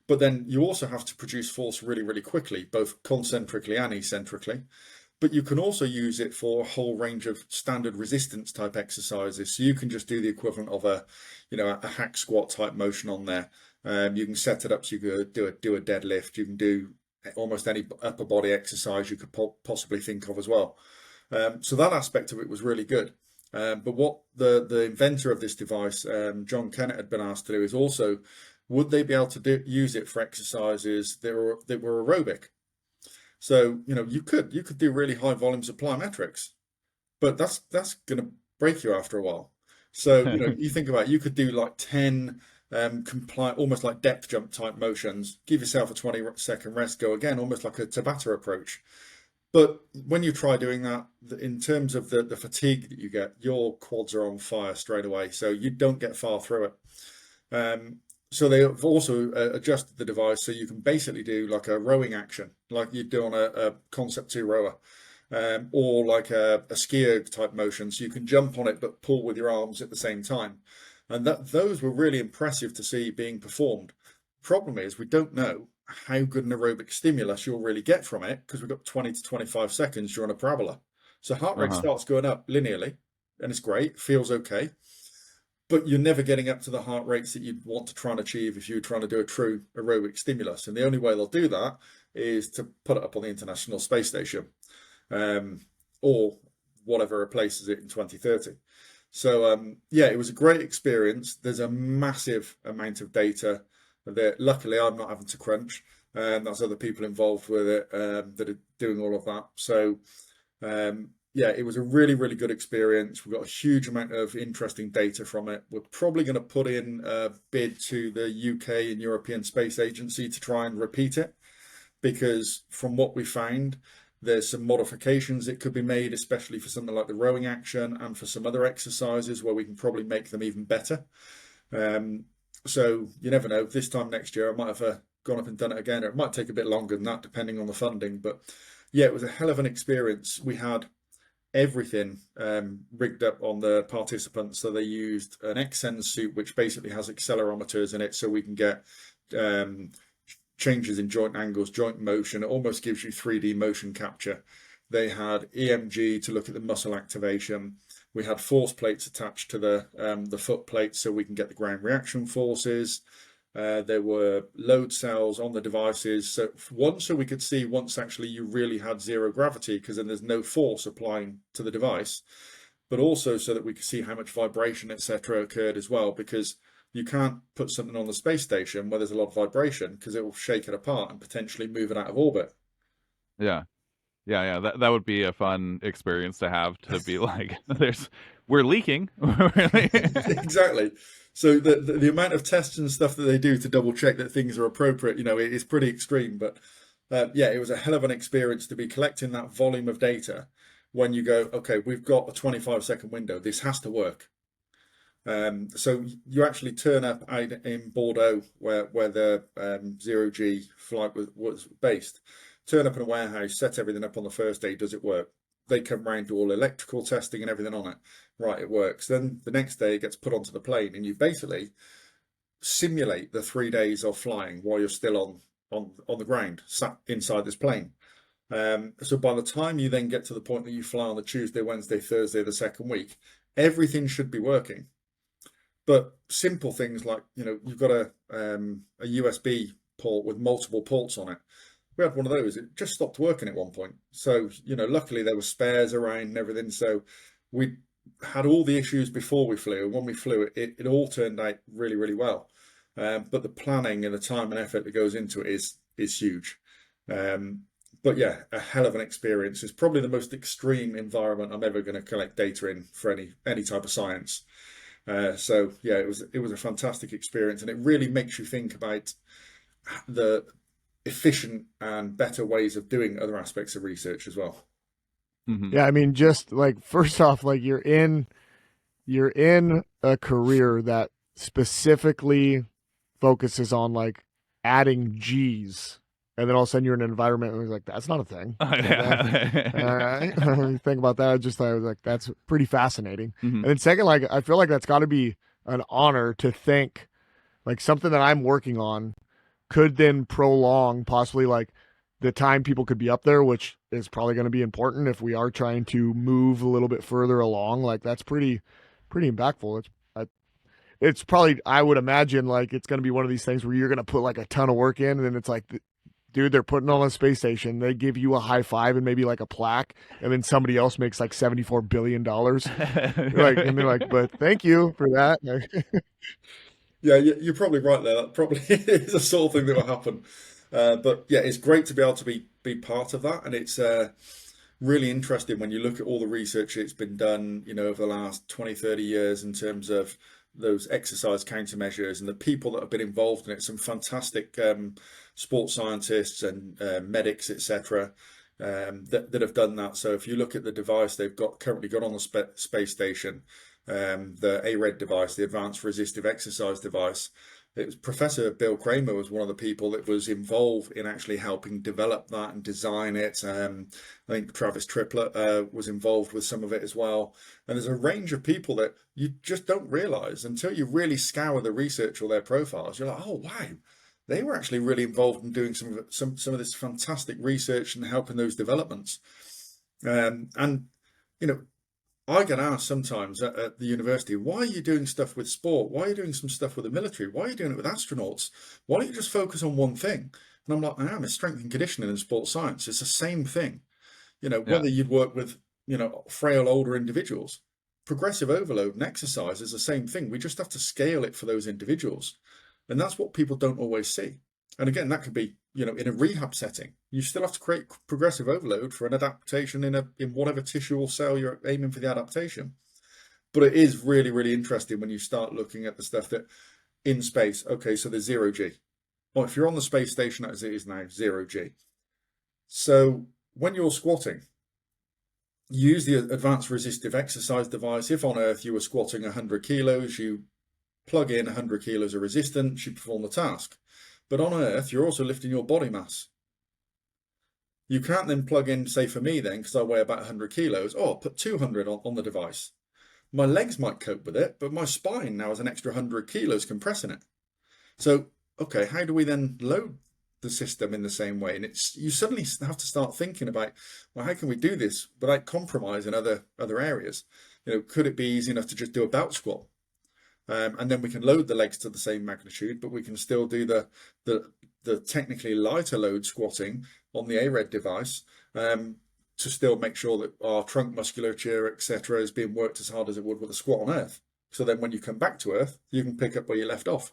But then you also have to produce force really, really quickly, both concentrically and eccentrically. But you can also use it for a whole range of standard resistance type exercises. So you can just do the equivalent of a hack squat type motion on there. You can set it up so you could do a deadlift. You can do almost any upper body exercise you could possibly think of as well. So that aspect of it was really good. But what the inventor of this device, John Kennett, had been asked to do is also, would they be able to use it for exercises that were aerobic? So you could do really high volumes of plyometrics, but that's going to break you after a while. So you think about it, you could do like 10 almost like depth jump type motions, give yourself a 20-second rest, go again, almost like a Tabata approach. But when you try doing that, in terms of the fatigue that you get, your quads are on fire straight away, so you don't get far through it. So they have also adjusted the device so you can basically do like a rowing action, like you'd do on a Concept 2 rower, or like a skier type motion. So you can jump on it but pull with your arms at the same time. And those were really impressive to see being performed. Problem is, we don't know how good an aerobic stimulus you'll really get from it, because we've got 20 to 25 seconds during a parabola. So heart rate starts going up linearly, and it's great, feels okay. But you're never getting up to the heart rates that you'd want to try and achieve if you were trying to do a true aerobic stimulus. And the only way they'll do that is to put it up on the International Space Station, or whatever replaces it in 2030. So yeah, it was a great experience. There's a massive amount of data that luckily I'm not having to crunch, and that's other people involved with it that are doing all of that. So yeah, it was a really, really good experience. We've got a huge amount of interesting data from it. We're probably going to put in a bid to the UK and European Space Agency to try and repeat it, because from what we found, there's some modifications that could be made, especially for something like the rowing action and for some other exercises where we can probably make them even better. So you never know, this time next year I might have gone up and done it again, or it might take a bit longer than that depending on the funding. But yeah, it was a hell of an experience. We had everything rigged up on the participants. So they used an XN suit, which basically has accelerometers in it, so we can get changes in joint angles, joint motion. It almost gives you 3D motion capture. They had EMG to look at the muscle activation. We had force plates attached to the foot plates so we can get the ground reaction forces. There were load cells on the devices. So we could see once actually you really had zero gravity, because then there's no force applying to the device, but also so that we could see how much vibration, etc., occurred as well, because You can't put something on the space station where there's a lot of vibration because it will shake it apart and potentially move it out of orbit. Yeah. Yeah. That would be a fun experience to have, to be like, we're leaking. Exactly. So the amount of tests and stuff that they do to double check that things are appropriate, it is pretty extreme. But yeah, it was a hell of an experience to be collecting that volume of data when you go, okay, we've got a 25-second window. This has to work. So you actually turn up out in Bordeaux, where the zero G flight was based. Turn up in a warehouse, set everything up on the first day. Does it work? They come round, do all electrical testing and everything on it. Right, it works. Then the next day it gets put onto the plane, and you basically simulate the 3 days of flying while you're still on the ground, sat inside this plane. So by the time you then get to the point that you fly on the Tuesday, Wednesday, Thursday, the second week, everything should be working. But simple things like, you've got a USB port with multiple ports on it. We had one of those. It just stopped working at one point. So, luckily there were spares around and everything. So we had all the issues before we flew. And when we flew, it all turned out really, really well. But the planning and the time and effort that goes into it is huge. But yeah, a hell of an experience. It's probably the most extreme environment I'm ever going to collect data in for any type of science. So yeah, it was a fantastic experience, and it really makes you think about the efficient and better ways of doing other aspects of research as well. Mm-hmm. Yeah, I mean, just like first off, like you're in a career that specifically focuses on like adding G's, and then all of a sudden you're in an environment where it's like that's not a thing. All right, think about that. I was like, that's pretty fascinating. Mm-hmm. And then second, like I feel like that's got to be an honor to think like something that I'm working on could then prolong possibly like the time people could be up there, which is probably going to be important if we are trying to move a little bit further along. Like that's pretty impactful. It's probably, I would imagine, like it's going to be one of these things where you're going to put like a ton of work in, and then it's like, dude, they're putting on a space station. They give you a high five and maybe like a plaque, and then somebody else makes like $74 billion. Like, and they're like, but thank you for that. Yeah, you're probably right there. That probably is the sort of thing that will happen. But yeah, it's great to be able to be part of that, and it's really interesting when you look at all the research that's been done, over the last 20, 30 years in terms of those exercise countermeasures and the people that have been involved in it. Some fantastic sports scientists and medics, etc., that have done that. So if you look at the device they've currently got on the space station, the ARED device, the Advanced Resistive Exercise device. It was Professor Bill Kramer was one of the people that was involved in actually helping develop that and design it. I think Travis Triplett was involved with some of it as well. And there's a range of people that you just don't realize until you really scour the research or their profiles. You're like, oh wow, they were actually really involved in doing some of this fantastic research and helping those developments. And I get asked sometimes at the university, why are you doing stuff with sport? Why are you doing some stuff with the military? Why are you doing it with astronauts? Why don't you just focus on one thing? And I'm like, I am. It's strength and conditioning and sports science. It's the same thing. Whether you'd work with, frail older individuals, progressive overload and exercise is the same thing. We just have to scale it for those individuals. And that's what people don't always see. And again, that could be, in a rehab setting. You still have to create progressive overload for an adaptation in whatever tissue or cell you're aiming for the adaptation. But it is really, really interesting when you start looking at the stuff that in space. Okay, so there's 0G. Well, if you're on the space station as it is now, 0G. So when you're squatting, use the Advanced Resistive Exercise device. If on Earth you were squatting 100 kilos, you plug in 100 kilos of resistance, you perform the task. But on Earth, you're also lifting your body mass. You can't then plug in, say for me then, because I weigh about 100 kilos, I'll put 200 on the device. My legs might cope with it, but my spine now has an extra 100 kilos compressing it. So, okay, how do we then load the system in the same way? And you suddenly have to start thinking about, well, how can we do this without compromising other areas? Could it be easy enough to just do a belt squat? And then we can load the legs to the same magnitude, but we can still do the technically lighter load squatting on the ARED device to still make sure that our trunk musculature, etc., is being worked as hard as it would with a squat on Earth. So then when you come back to Earth, you can pick up where you left off.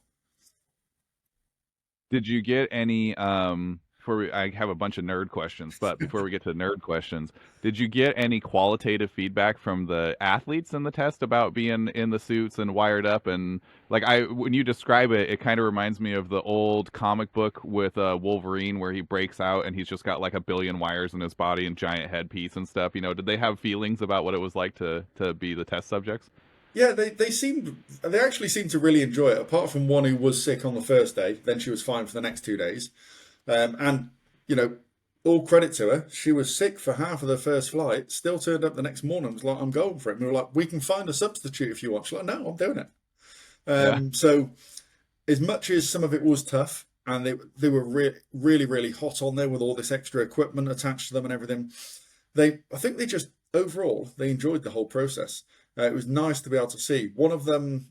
Did you get any I have a bunch of nerd questions, but before we get to nerd questions, did you get any qualitative feedback from the athletes in the test about being in the suits and wired up? And like when you describe it, it kind of reminds me of the old comic book with Wolverine where he breaks out and he's just got like a billion wires in his body and giant headpiece and stuff. You know, did they have feelings about what it was like to be the test subjects? Yeah, they actually seemed to really enjoy it. Apart from one who was sick on the first day, then she was fine for the next 2 days. And you know, all credit to her, she was sick for half of the first flight, still turned up the next morning, was like, I'm going for it. And we were like, we can find a substitute if you want. She's like, no, I'm doing it. Yeah. So as much as some of it was tough, and they were really, really hot on there with all this extra equipment attached to them and everything, I think they just, overall, they enjoyed the whole process. It was nice to be able to see. One of them,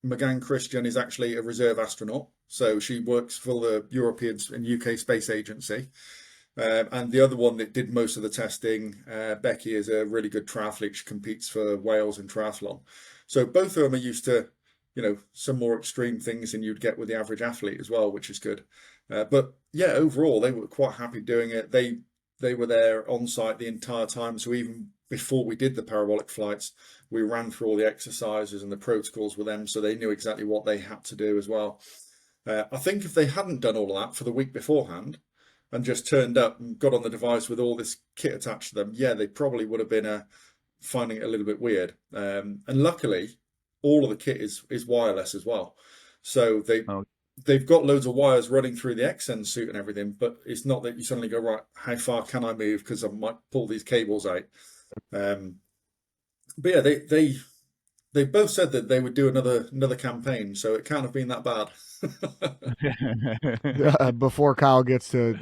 McGann Christian, is actually a reserve astronaut. So she works for the European and UK Space Agency. And the other one that did most of the testing, Becky, is a really good triathlete. She competes for Wales in triathlon. So both of them are used to, some more extreme things than you'd get with the average athlete as well, which is good. But yeah, overall, they were quite happy doing it. They were there on site the entire time. So even before we did the parabolic flights, we ran through all the exercises and the protocols with them, so they knew exactly what they had to do as well. I think if they hadn't done all of that for the week beforehand and just turned up and got on the device with all this kit attached to them, yeah, they probably would have been finding it a little bit weird. And luckily, all of the kit is wireless as well. So they've got loads of wires running through the XN suit and everything, but it's not that you suddenly go, right, how far can I move because I might pull these cables out. But yeah, they both said that they would do another campaign, so it can't have been that bad. Before Kyle gets to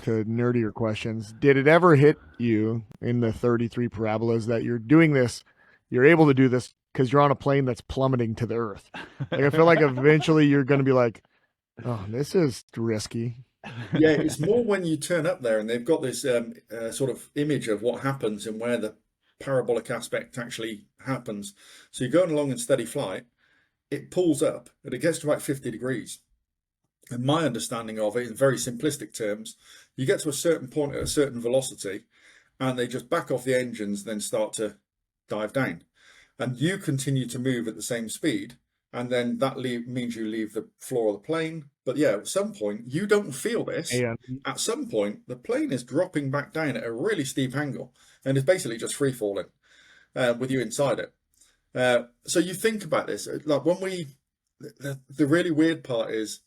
nerdier questions, did it ever hit you in the 33 parabolas that you're able to do this because you're on a plane that's plummeting to the earth? Like, I feel like eventually you're going to be like, oh, this is risky. Yeah, it's more when you turn up there and they've got this sort of image of what happens and where the parabolic aspect actually happens. So you're going along in steady flight, it pulls up and it gets to about 50 degrees. And my understanding of it, in very simplistic terms, you get to a certain point at a certain velocity and they just back off the engines, then start to dive down. And you continue to move at the same speed. And then that means you leave the floor of the plane. But yeah, at some point, you don't feel this. And At some point, the plane is dropping back down at a really steep angle and it's basically just free falling with you inside it. So you think about this, like the really weird part is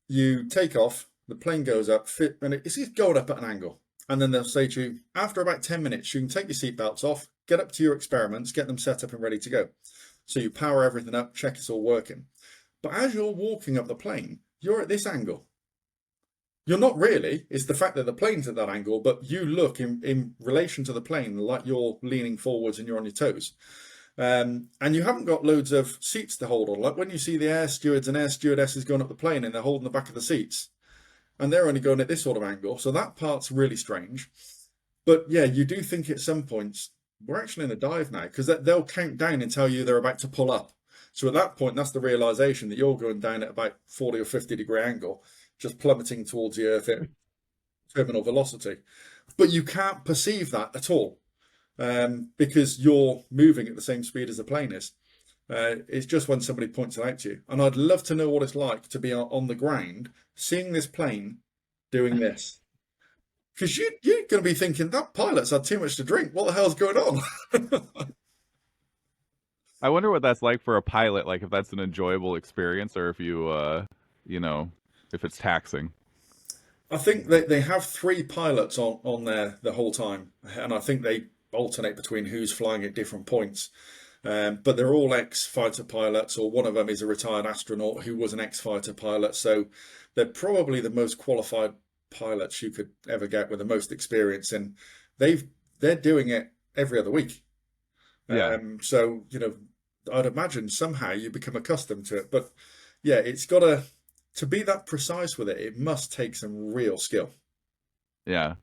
you take off, the plane goes up, and it's going up at an angle. And then they'll say to you, after about 10 minutes, you can take your seatbelts off, get up to your experiments, get them set up and ready to go. So you power everything up, check it's all working. But as you're walking up the plane, you're at this angle. You're not really. It's the fact that the plane's at that angle, but you look in relation to the plane like you're leaning forwards and you're on your toes. And you haven't got loads of seats to hold on. Like when you see the air stewards and air stewardesses going up the plane and they're holding the back of the seats, and they're only going at this sort of angle. So that part's really strange. But yeah, you do think at some points, we're actually in a dive now, because they'll count down and tell you they're about to pull up. So at that point, that's the realization that you're going down at about 40 or 50 degree angle, just plummeting towards the earth at terminal velocity. But you can't perceive that at all because you're moving at the same speed as the plane is. It's just when somebody points it out to you. And I'd love to know what it's like to be on the ground, seeing this plane doing this. Because you're going to be thinking, that pilot's had too much to drink. What the hell's going on? I wonder what that's like for a pilot, like if that's an enjoyable experience or if if it's taxing. I think they have 3 pilots on there the whole time. And I think they alternate between who's flying at different points. But they're all ex-fighter pilots, or one of them is a retired astronaut who was an ex-fighter pilot. So they're probably the most qualified pilots you could ever get with the most experience. And they're doing it every other week. Yeah. So, I'd imagine somehow you become accustomed to it. But yeah, it's got to be that precise with it. It must take some real skill. Yeah.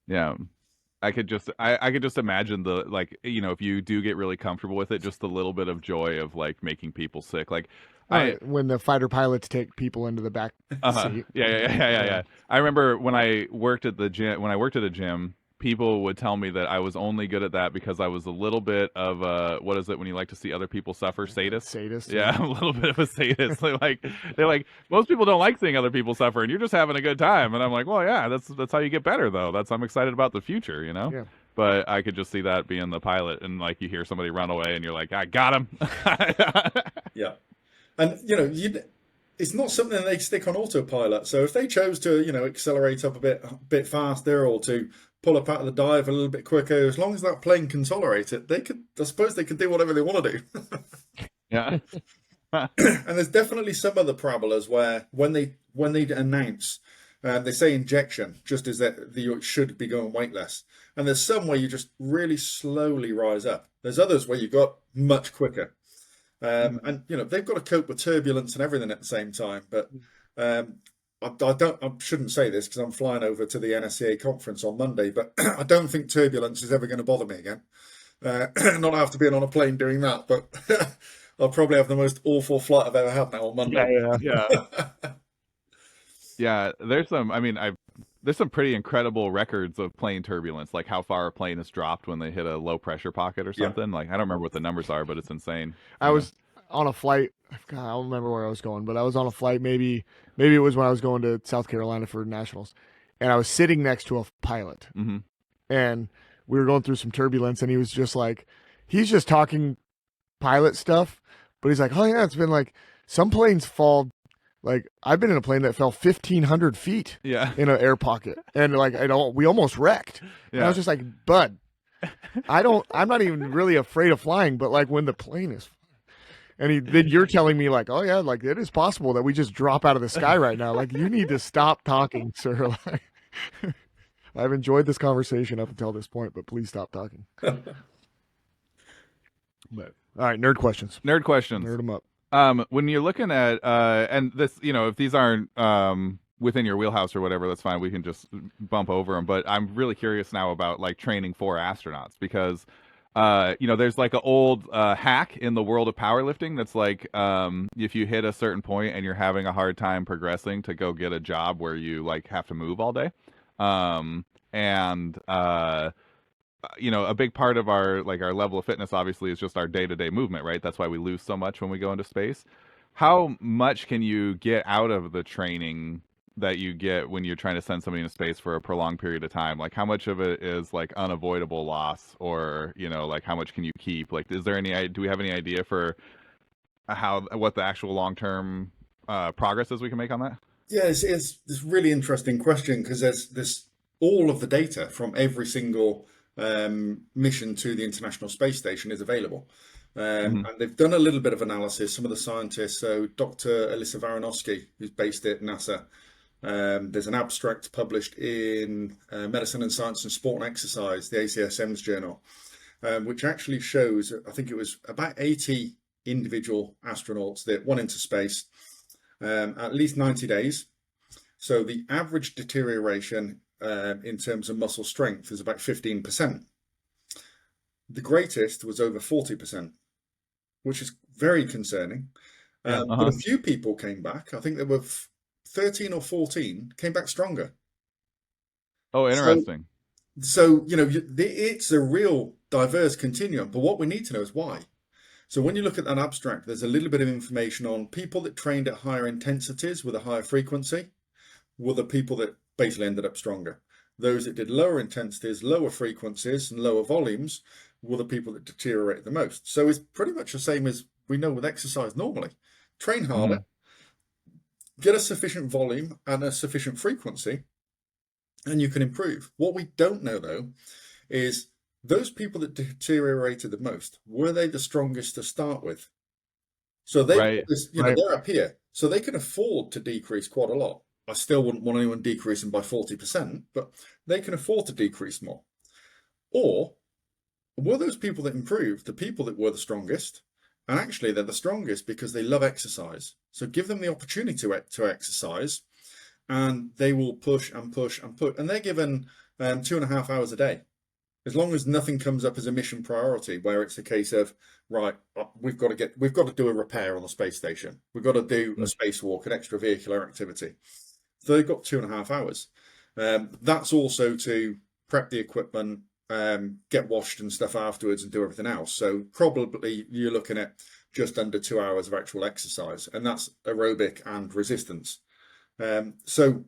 Yeah. I could just imagine the like if you do get really comfortable with it, just the little bit of joy of like making people sick. Like I When the fighter pilots take people into the back Uh-huh. seat. Yeah. I remember when I worked at the gym, people would tell me that I was only good at that because I was a little bit of a, what is it when you like to see other people suffer? Sadist. Sadist. Yeah, I'm a little bit of a sadist. They're like most people don't like seeing other people suffer, and you're just having a good time. And I'm like, well, yeah, that's how you get better, though. I'm excited about the future, you know. Yeah. But I could just see that being the pilot, and like you hear somebody run away, and you're like, I got him. Yeah. And it's not something that they stick on autopilot. So if they chose to, accelerate up a bit faster, or to pull up out of the dive a little bit quicker, as long as that plane can tolerate it, I suppose they could do whatever they want to do. Yeah. And there's definitely some other parabolas where when they announce, they say injection, just as that you should be going weightless. And there's some where you just really slowly rise up. There's others where you got much quicker. And they've got to cope with turbulence and everything at the same time. But I shouldn't say this because I'm flying over to the NSCA conference on Monday. But I don't think turbulence is ever going to bother me again. Not after being on a plane doing that, but I'll probably have the most awful flight I've ever had now on Monday. Yeah. There's some. I mean, there's some pretty incredible records of plane turbulence, like how far a plane has dropped when they hit a low pressure pocket or something. Like I don't remember what the numbers are, but it's insane. I was on a flight. God, I don't remember where I was going, but I was on a flight. Maybe it was when I was going to South Carolina for nationals, and I was sitting next to a pilot, and we were going through some turbulence, and he was just like, he's just talking pilot stuff, but he's like, oh yeah, it's been like some planes fall. Like I've been in a plane that fell 1,500 feet in an air pocket, and like we almost wrecked. And I was just like, bud, I'm not even really afraid of flying, but like when the plane is, and then you're telling me like, oh yeah, like it is possible that we just drop out of the sky right now. Like you need to stop talking, sir. Like, I've enjoyed this conversation up until this point, but please stop talking. But all right, nerd questions. Nerd questions. Nerd them up. When you're looking at and this, if these aren't within your wheelhouse or whatever, that's fine. We can just bump over them. But I'm really curious now about like training for astronauts because there's like an old hack in the world of powerlifting that's like if you hit a certain point and you're having a hard time progressing, to go get a job where you like have to move all day. A big part of our level of fitness obviously is just our day-to-day movement, right? That's why we lose so much when we go into space. How much can you get out of the training that you get when you're trying to send somebody into space for a prolonged period of time? Like how much of it is like unavoidable loss, or like how much can you keep? Like do we have any idea for what the actual long-term progress is we can make on that? Yeah, it's this really interesting question because there's all of the data from every single mission to the International Space Station is available. And they've done a little bit of analysis, some of the scientists. So Dr. Elissa Varanowski, who's based at NASA, there's an abstract published in Medicine and Science and Sport and Exercise, the ACSM's journal, which actually shows, I think it was about 80 individual astronauts that went into space at least 90 days. So the average deterioration in terms of muscle strength is about 15%. The greatest was over 40%, which is very concerning. But a few people came back. I think there were 13 or 14 came back stronger. Oh, interesting. So it's a real diverse continuum. But what we need to know is why. So when you look at that abstract, there's a little bit of information on people that trained at higher intensities with a higher frequency were the people that basically ended up stronger. Those that did lower intensities, lower frequencies, and lower volumes were the people that deteriorated the most. So it's pretty much the same as we know with exercise normally. Train harder, get a sufficient volume and a sufficient frequency, and you can improve. What we don't know, though, is those people that deteriorated the most, were they the strongest to start with? So they're up here, so they can afford to decrease quite a lot. I still wouldn't want anyone decreasing by 40%, but they can afford to decrease more. Or were those people that improved the people that were the strongest? And actually, they're the strongest because they love exercise. So give them the opportunity to exercise, and they will push and push and push. And they're given 2.5 hours a day. As long as nothing comes up as a mission priority, where it's a case of, right, we've got to do a repair on the space station. We've got to do a spacewalk, an extravehicular activity. So they've got 2.5 hours. That's also to prep the equipment, get washed and stuff afterwards and do everything else. So probably you're looking at just under 2 hours of actual exercise, and that's aerobic and resistance. So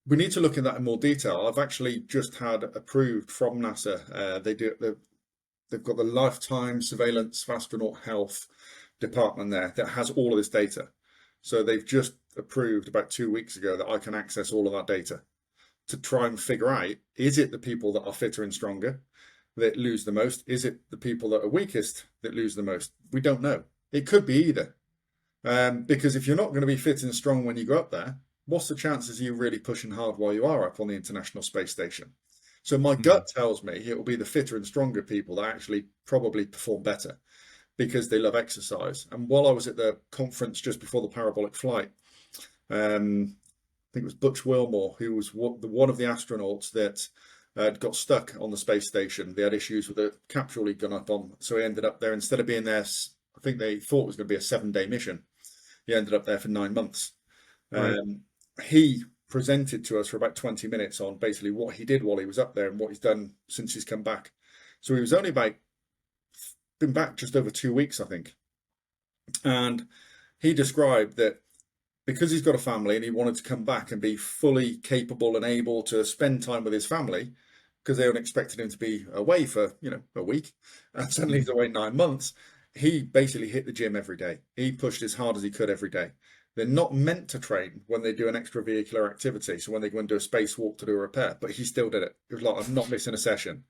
we need to look at that in more detail. I've actually just had approved from NASA. They've got the lifetime surveillance of astronaut health department there that has all of this data. So they've just approved about 2 weeks ago that I can access all of that data to try and figure out, is it the people that are fitter and stronger that lose the most? Is it the people that are weakest that lose the most? We don't know. It could be either. Because if you're not going to be fit and strong when you go up there, what's the chances of you really pushing hard while you are up on the International Space Station? So my gut tells me it will be the fitter and stronger people that actually probably perform better because they love exercise. And while I was at the conference just before the parabolic flight, I think it was Butch Wilmore, who was one of the astronauts that got stuck on the space station. They had issues with the capsule he'd gone up on. So he ended up there, instead of being there, I think they thought it was going to be a 7-day mission. He ended up there for 9 months. Right. He presented to us for about 20 minutes on basically what he did while he was up there and what he's done since he's come back. So he was only been back just over 2 weeks, I think. And he described that because he's got a family and he wanted to come back and be fully capable and able to spend time with his family, because they weren't expecting him to be away for, a week, and suddenly he's away 9 months. He basically hit the gym every day. He pushed as hard as he could every day. They're not meant to train when they do an extravehicular activity. So when they go and do a spacewalk to do a repair, but he still did it. It was like, I'm not missing a session.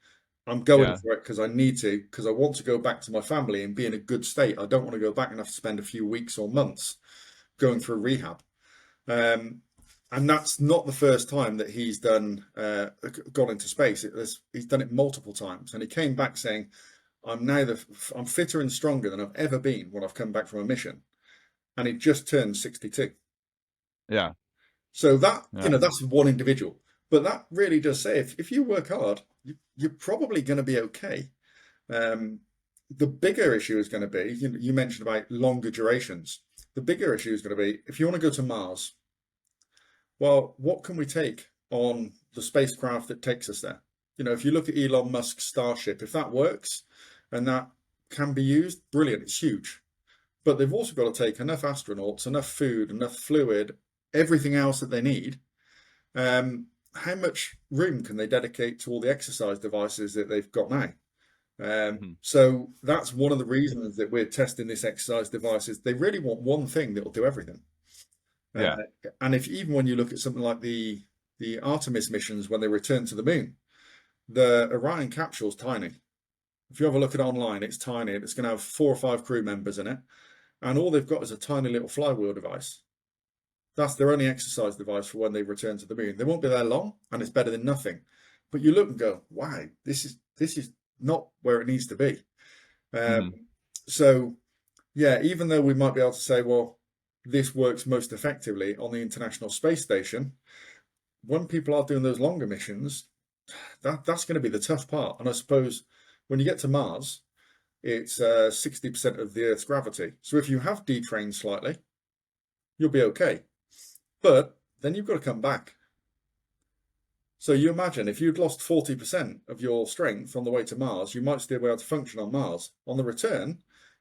I'm going for it because I need to, because I want to go back to my family and be in a good state. I don't want to go back and have to spend a few weeks or months going through rehab. And that's not the first time that he's gone into space. He's done it multiple times. And he came back saying, I'm fitter and stronger than I've ever been when I've come back from a mission. And he just turned 62. Yeah. So that's one individual. But that really does say, if you work hard, you're probably going to be okay. The bigger issue is going to be, you mentioned about longer durations. The bigger issue is going to be, if you want to go to Mars, well, what can we take on the spacecraft that takes us there? If you look at Elon Musk's Starship, if that works and that can be used, brilliant, it's huge. But they've also got to take enough astronauts, enough food, enough fluid, everything else that they need. How much room can they dedicate to all the exercise devices that they've got now? So that's one of the reasons that we're testing this exercise devices. They really want one thing that will do everything. And even when you look at something like the Artemis missions, when they return to the moon, the Orion capsule is tiny. If you have a look at it online, it's tiny. It's going to have 4 or 5 crew members in it. And all they've got is a tiny little flywheel device. That's their only exercise device for when they return to the moon. They won't be there long, and it's better than nothing. But you look and go, wow, this is not where it needs to be. So, yeah, even though we might be able to say, well, this works most effectively on the International Space Station, when people are doing those longer missions, that's going to be the tough part. And I suppose when you get to Mars, it's 60% of the Earth's gravity. So if you have detrained slightly, you'll be okay. But then you've got to come back. So you imagine if you'd lost 40% of your strength on the way to Mars, you might still be able to function on Mars. On the return,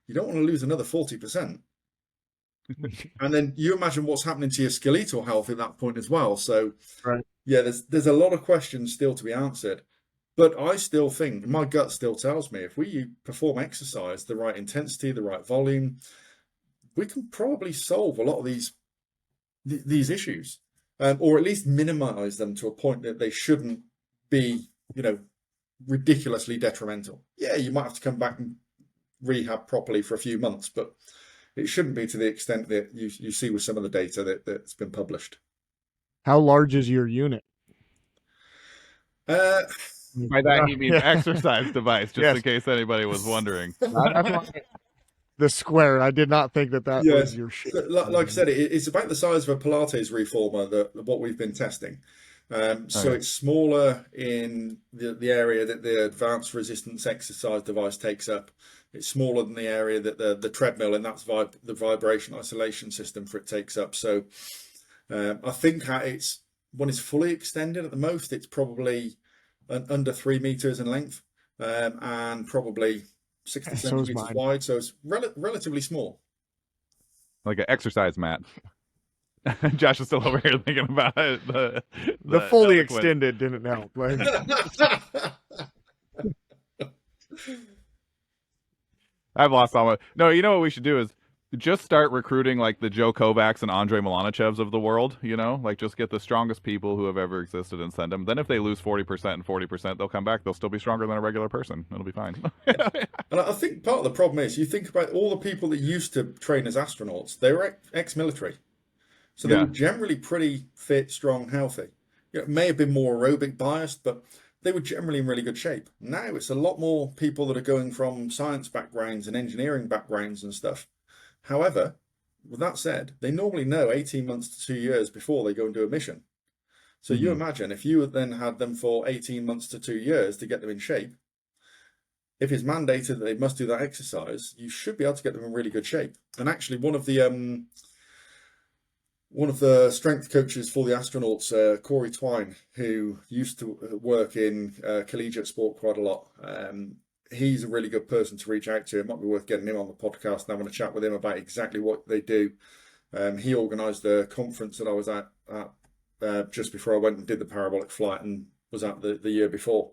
you don't want to lose another 40%. And then you imagine what's happening to your skeletal health at that point as well. So, yeah, there's a lot of questions still to be answered. But I still think, my gut still tells me, if we perform exercise, the right intensity, the right volume, we can probably solve a lot of these issues, or at least minimize them to a point that they shouldn't be, ridiculously detrimental. Yeah, you might have to come back and rehab properly for a few months, but it shouldn't be to the extent that you see with some of the data that's been published. How large is your unit? By that he means exercise device, just in case anybody was wondering. The square. I did not think that was your shit. Like I said, it's about the size of a Pilates reformer, what we've been testing. So Okay. it's smaller in the area that the advanced resistance exercise device takes up. It's smaller than the area that the treadmill and that's the vibration isolation system for it takes up. So I think it's when it's fully extended at the most, it's probably under 3 meters in length and probably 60 So is centimeters mine. wide. So it's relatively small. Like an exercise mat. Josh is still over here thinking about it, The the fully eloquent. extended didn't help. Like, I've lost all my. No, you know what we should do is just start recruiting like the Joe Kovacs and Andre Milanichevs of the world. Like just get the strongest people who have ever existed and send them. Then if they lose 40% and 40%, they'll come back. They'll still be stronger than a regular person. It'll be fine. And I think part of the problem is you think about all the people that used to train as astronauts, they were ex-military. So they were Yeah. generally pretty fit, strong, healthy. It may have been more aerobic biased, but they were generally in really good shape. Now it's a lot more people that are going from science backgrounds and engineering backgrounds and stuff. However, with that said, they normally know 18 months to 2 years before they go and do a mission. So you Hmm. imagine if you then had them for 18 months to 2 years to get them in shape, if it's mandated that they must do that exercise, you should be able to get them in really good shape. And actually, one of the strength coaches for the astronauts, Corey Twine, who used to work in collegiate sport quite a lot. He's a really good person to reach out to. It might be worth getting him on the podcast and having a chat with him about exactly what they do. He organised a conference that I was at just before I went and did the parabolic flight and was at the year before.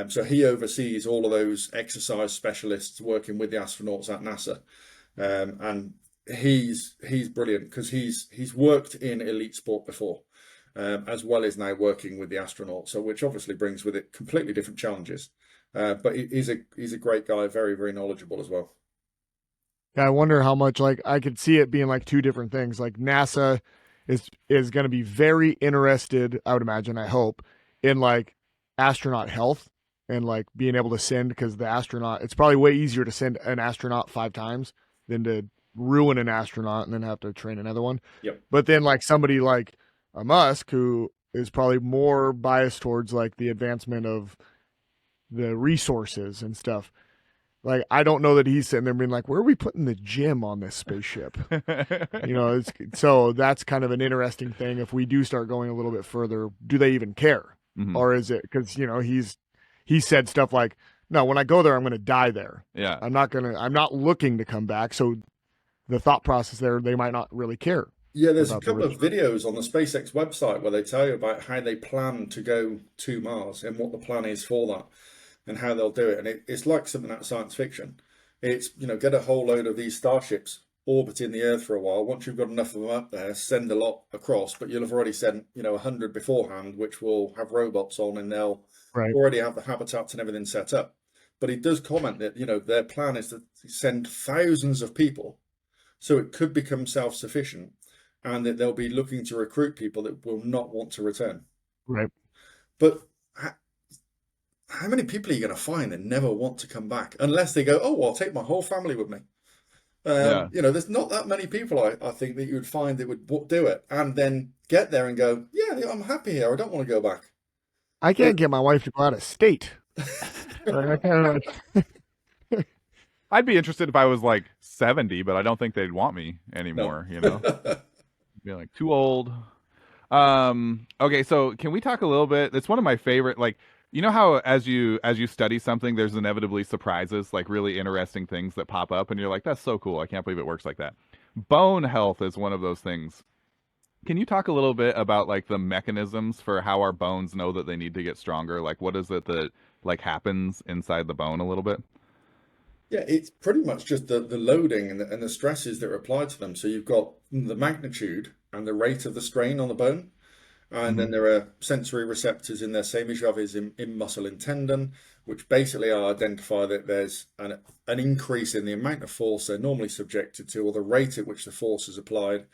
So he oversees all of those exercise specialists working with the astronauts at NASA. And he's brilliant because he's worked in elite sport before, as well as now working with the astronauts. So which obviously brings with it completely different challenges. But he's a great guy, very very knowledgeable as well. I wonder how much, like, I could see it being like two different things. Like NASA is going to be very interested, I would imagine, I hope, in like astronaut health and like being able to send, because the astronaut, it's probably way easier to send an astronaut 5 times than to ruin an astronaut and then have to train another one. Yep. But then like somebody like a Musk, who is probably more biased towards like the advancement of the resources and stuff. Like, I don't know that he's sitting there being like, where are we putting the gym on this spaceship? So that's kind of an interesting thing. If we do start going a little bit further, do they even care? Hmm. Or is it because, he said stuff like, no, when I go there, I'm going to die there. Yeah. I'm not looking to come back. So the thought process there, they might not really care Yeah, there's a about the couple of research. videos on the SpaceX website where they tell you about how they plan to go to Mars and what the plan is for that and how they'll do it. And it's like something out of science fiction. It's, get a whole load of these starships orbiting the Earth for a while. Once you've got enough of them up there, send a lot across, but you'll have already sent, 100 beforehand, which will have robots on and they'll Right. already have the habitats and everything set up. But he does comment that, their plan is to send thousands of people so it could become self-sufficient and that they'll be looking to recruit people that will not want to return. Right. But how many people are you going to find that never want to come back unless they go, oh, well, I'll take my whole family with me? Yeah. There's not that many people I think that you would find that would do it and then get there and go, yeah, I'm happy here. I don't want to go back. I can't get my wife to go out of state. Like, I'd be interested if I was like 70, but I don't think they'd want me No. anymore. Be like too old. Okay, so can we talk a little bit? It's one of my favorite, like, how as you study something, there's inevitably surprises, like really interesting things that pop up, and you're like, that's so cool. I can't believe it works like that. Bone health is one of those things. Can you talk a little bit about like the mechanisms for how our bones know that they need to get stronger? Like what is it that like happens inside the bone a little bit? Yeah, it's pretty much just the loading and the stresses that are applied to them. So you've got the magnitude and the rate of the strain on the bone. And Hmm. then there are sensory receptors in there, same as you have is in muscle and tendon, which basically identify that there's an increase in the amount of force they're normally subjected to, or the rate at which the force is applied.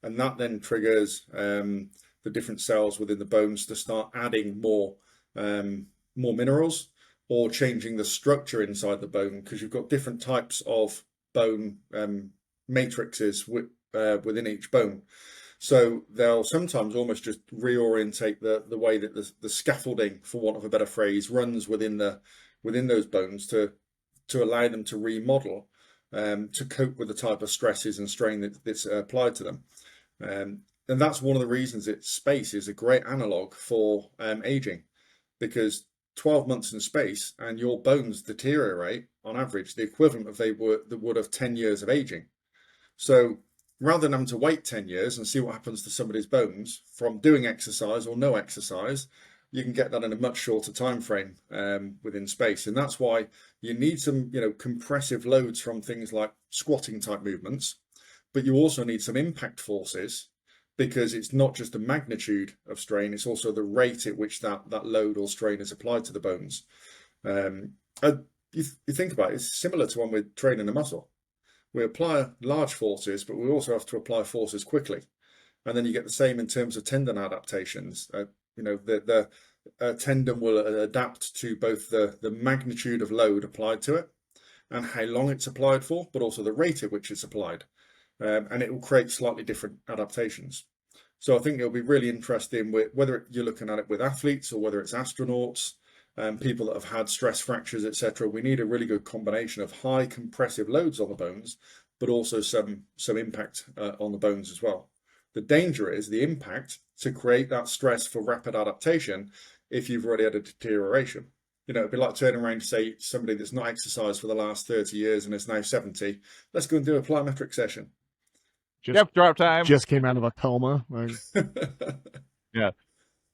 And that then triggers the different cells within the bones to start adding more minerals or changing the structure inside the bone because you've got different types of bone matrices within each bone. So they'll sometimes almost just reorientate the way that the scaffolding, for want of a better phrase, runs within those bones to allow them to remodel, to cope with the type of stresses and strain that's applied to them. And that's one of the reasons that space is a great analog for aging, because 12 months in space and your bones deteriorate on average the equivalent of they would have 10 years of aging. So rather than having to wait 10 years and see what happens to somebody's bones from doing exercise or no exercise, you can get that in a much shorter time frame within space. And that's why you need some, compressive loads from things like squatting type movements, but you also need some impact forces, because it's not just the magnitude of strain, it's also the rate at which that load or strain is applied to the bones. You think about it, it's similar to when we're training a muscle. We apply large forces, but we also have to apply forces quickly. And then you get the same in terms of tendon adaptations. The tendon will adapt to both the magnitude of load applied to it and how long it's applied for, but also the rate at which it's applied. And it will create slightly different adaptations. So I think it'll be really interesting whether you're looking at it with athletes or whether it's astronauts, people that have had stress fractures, etc. We need a really good combination of high compressive loads on the bones, but also some impact on the bones as well. The danger is the impact to create that stress for rapid adaptation if you've already had a deterioration. It'd be like turning around to say somebody that's not exercised for the last 30 years and is now 70, let's go and do a plyometric session. Drop time. Just came out of a coma. Yeah.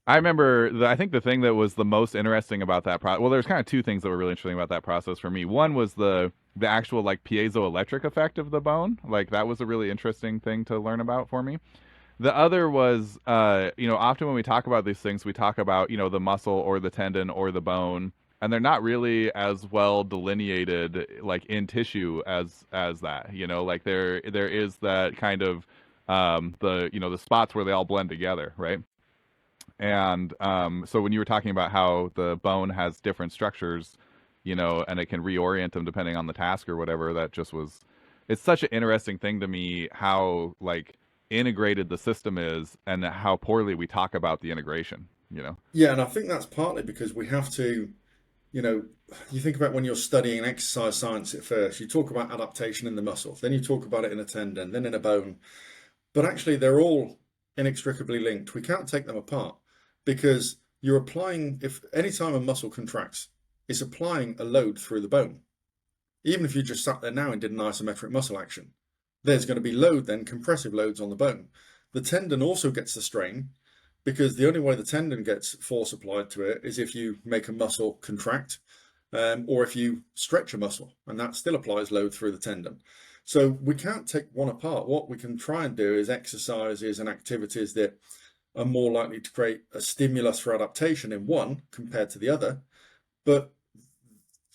I remember, I think the thing that was the most interesting about that process, well, there's kind of two things that were really interesting about that process for me. One was the actual like piezoelectric effect of the bone. Like that was a really interesting thing to learn about for me. The other was, often when we talk about these things, we talk about, the muscle or the tendon or the bone, and they're not really as well delineated like in tissue as that, like there is that kind of the spots where they all blend together, right? And so when you were talking about how the bone has different structures, and it can reorient them depending on the task or whatever, it's such an interesting thing to me how like integrated the system is and how poorly we talk about the integration, Yeah, and I think that's partly because we have to, you think about when you're studying exercise science at first, you talk about adaptation in the muscle, then you talk about it in a tendon, then in a bone, but actually they're all inextricably linked. We can't take them apart, because you're applying, if any time a muscle contracts, it's applying a load through the bone. Even if you just sat there now and did an isometric muscle action, there's going to be load then, compressive loads on the bone. The tendon also gets the strain, because the only way the tendon gets force applied to it is if you make a muscle contract, or if you stretch a muscle, and that still applies load through the tendon. So we can't take one apart. What we can try and do is exercises and activities that are more likely to create a stimulus for adaptation in one compared to the other. But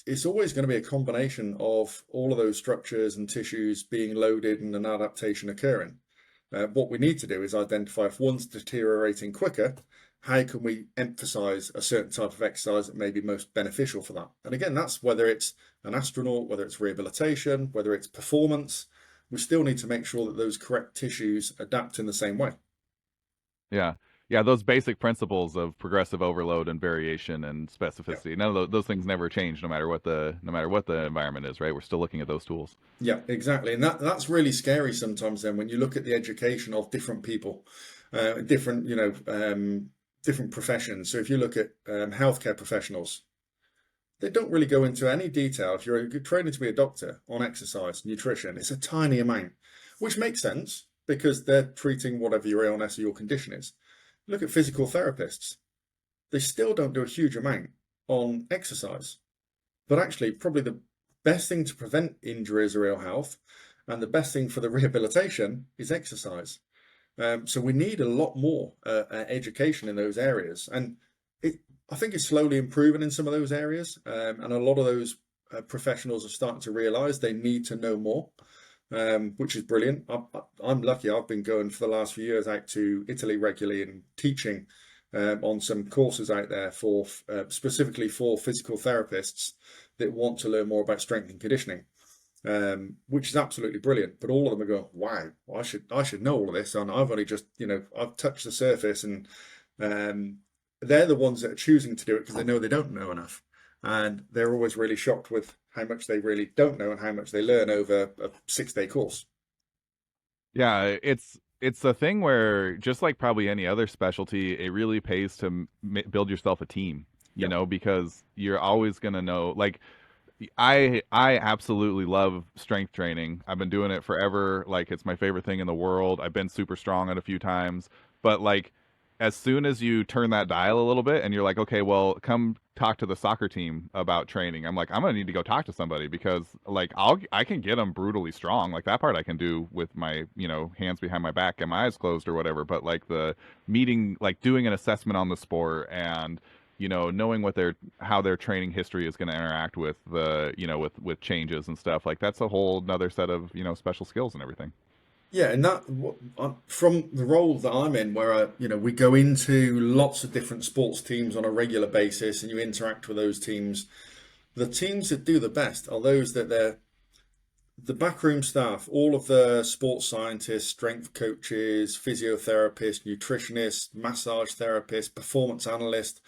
it's always going to be a combination of all of those structures and tissues being loaded and an adaptation occurring. What we need to do is identify if one's deteriorating quicker, how can we emphasize a certain type of exercise that may be most beneficial for that? And again, that's whether it's an astronaut, whether it's rehabilitation, whether it's performance, we still need to make sure that those correct tissues adapt in the same way. Yeah. Yeah, those basic principles of progressive overload and variation and specificity. None of those things never change, no matter what the environment is, right? We're still looking at those tools. Yeah, exactly. And that's really scary sometimes then when you look at the education of different people, different professions. So if you look at healthcare professionals, they don't really go into any detail. If you're training to be a doctor on exercise, nutrition, it's a tiny amount, which makes sense because they're treating whatever your illness or your condition is. Look at physical therapists. They still don't do a huge amount on exercise. But actually, probably the best thing to prevent injuries or ill health and the best thing for the rehabilitation is exercise. So we need a lot more education in those areas. And I think it's slowly improving in some of those areas. And a lot of those professionals are starting to realize they need to know more. Which is brilliant. I'm lucky. I've been going for the last few years out to Italy regularly and teaching on some courses out there for specifically for physical therapists that want to learn more about strength and conditioning. which is absolutely brilliant. But all of them are going, wow, I should know all of this, and I've only just, I've touched the surface, and they're the ones that are choosing to do it because they know they don't know enough, and they're always really shocked with how much they really don't know and how much they learn over a 6-day course. Yeah, it's a thing where just like probably any other specialty, it really pays to build yourself a team, Yeah. because you're always going to know like I absolutely love strength training. I've been doing it forever. Like it's my favorite thing in the world. I've been super strong at a few times, but like as soon as you turn that dial a little bit and you're like, okay, well, come talk to the soccer team about training. I'm like, I'm gonna need to go talk to somebody because like I can get them brutally strong. Like that part I can do with my hands behind my back and my eyes closed or whatever. But like the meeting, like doing an assessment on the sport and knowing what how their training history is going to interact with the with changes and stuff like that's a whole another set of special skills and everything. Yeah, and from the role that I'm in, where we go into lots of different sports teams on a regular basis, and you interact with those teams. The teams that do the best are those that they're the backroom staff, all of the sports scientists, strength coaches, physiotherapists, nutritionists, massage therapists, performance analysts,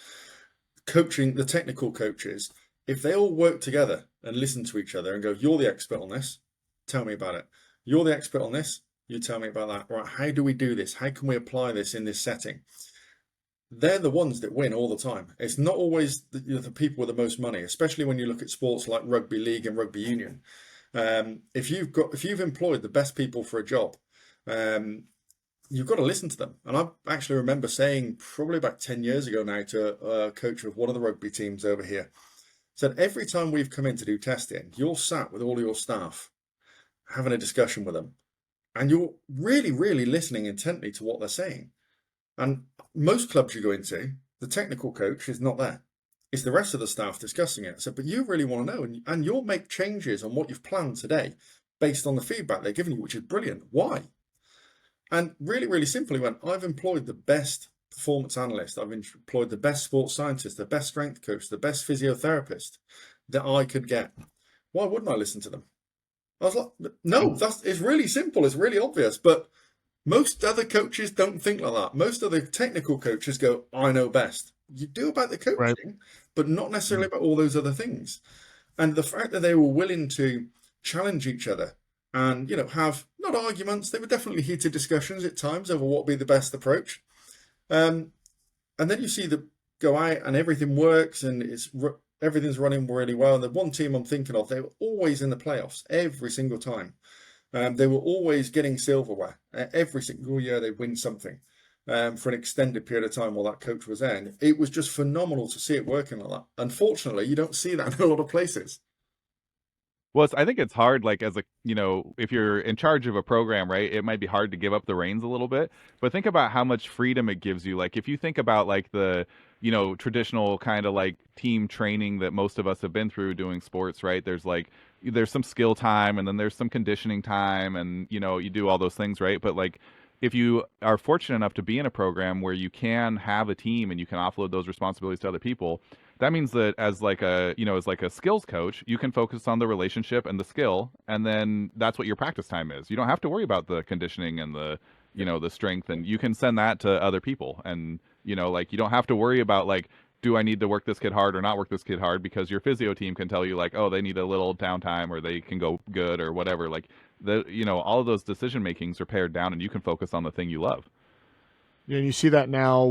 coaching, the technical coaches. If they all work together and listen to each other and go, "You're the expert on this, tell me about it. You're the expert on this, you tell me about that. Right, how do we do this? How can we apply this in this setting?" They're the ones that win all the time. It's not always the people with the most money, especially when you look at sports like rugby league and rugby union. If you've employed the best people for a job, you've got to listen to them. And I actually remember saying probably about 10 years ago now to a coach of one of the rugby teams over here, said every time we've come in to do testing, you're sat with all your staff having a discussion with them, and you're really, really listening intently to what they're saying. And most clubs you go into, the technical coach is not there. It's the rest of the staff discussing it. So, but you really want to know, and you'll make changes on what you've planned today based on the feedback they're giving you, which is brilliant. Why? And really, really simply went, I've employed the best performance analyst, I've employed the best sports scientist, the best strength coach, the best physiotherapist that I could get. Why wouldn't I listen to them? I was like, no, it's really simple, it's really obvious, but most other coaches don't think like that. Most other technical coaches go, I know best. You do about the coaching, Right. but not necessarily about all those other things. And the fact that they were willing to challenge each other and, have not arguments, they were definitely heated discussions at times over what would be the best approach. And then you see them go out and everything works and everything's running really well. And the one team I'm thinking of, they were always in the playoffs every single time. They were always getting silverware. Every single year they win something for an extended period of time while that coach was there. And it was just phenomenal to see it working like that. Unfortunately, you don't see that in a lot of places. Well, I think it's hard, like as a, if you're in charge of a program, right, it might be hard to give up the reins a little bit, but think about how much freedom it gives you. Like if you think about like the, traditional kind of like team training that most of us have been through doing sports, right? There's some skill time and then there's some conditioning time and, you do all those things, right? But like if you are fortunate enough to be in a program where you can have a team and you can offload those responsibilities to other people, that means that as like a as like a skills coach, you can focus on the relationship and the skill, and then that's what your practice time is. You don't have to worry about the conditioning and the the strength, and you can send that to other people. And like you don't have to worry about like, do I need to work this kid hard or not work this kid hard, because your physio team can tell you like, oh, they need a little downtime or they can go good or whatever. Like the all of those decision makings are pared down, and you can focus on the thing you love. Yeah, and you see that now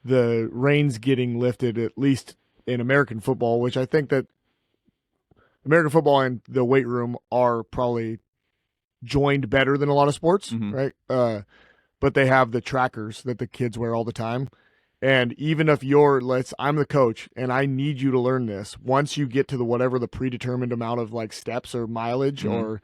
the reins getting lifted, at least in American football, which I think that American football and the weight room are probably joined better than a lot of sports, Mm-hmm. right? But they have the trackers that the kids wear all the time. And even if I'm the coach and I need you to learn this, once you get to the whatever the predetermined amount of like steps or mileage Mm-hmm. or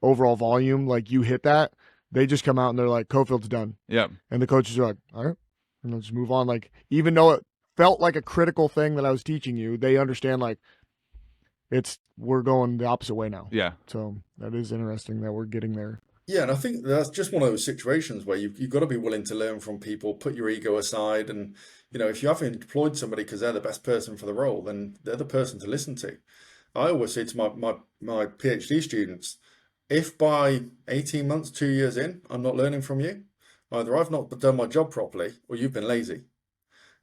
overall volume, like you hit that, they just come out and they're like, Cofield's done. Yeah. And the coaches are like, all right, and they'll just move on. Like, even though it felt like a critical thing that I was teaching you, they understand like we're going the opposite way now. Yeah. So that is interesting that we're getting there. Yeah, and I think that's just one of those situations where you've got to be willing to learn from people, put your ego aside, and if you haven't employed somebody because they're the best person for the role, then they're the person to listen to. I always say to my PhD students, if by 18 months, 2 years in, I'm not learning from you, either I've not done my job properly or you've been lazy.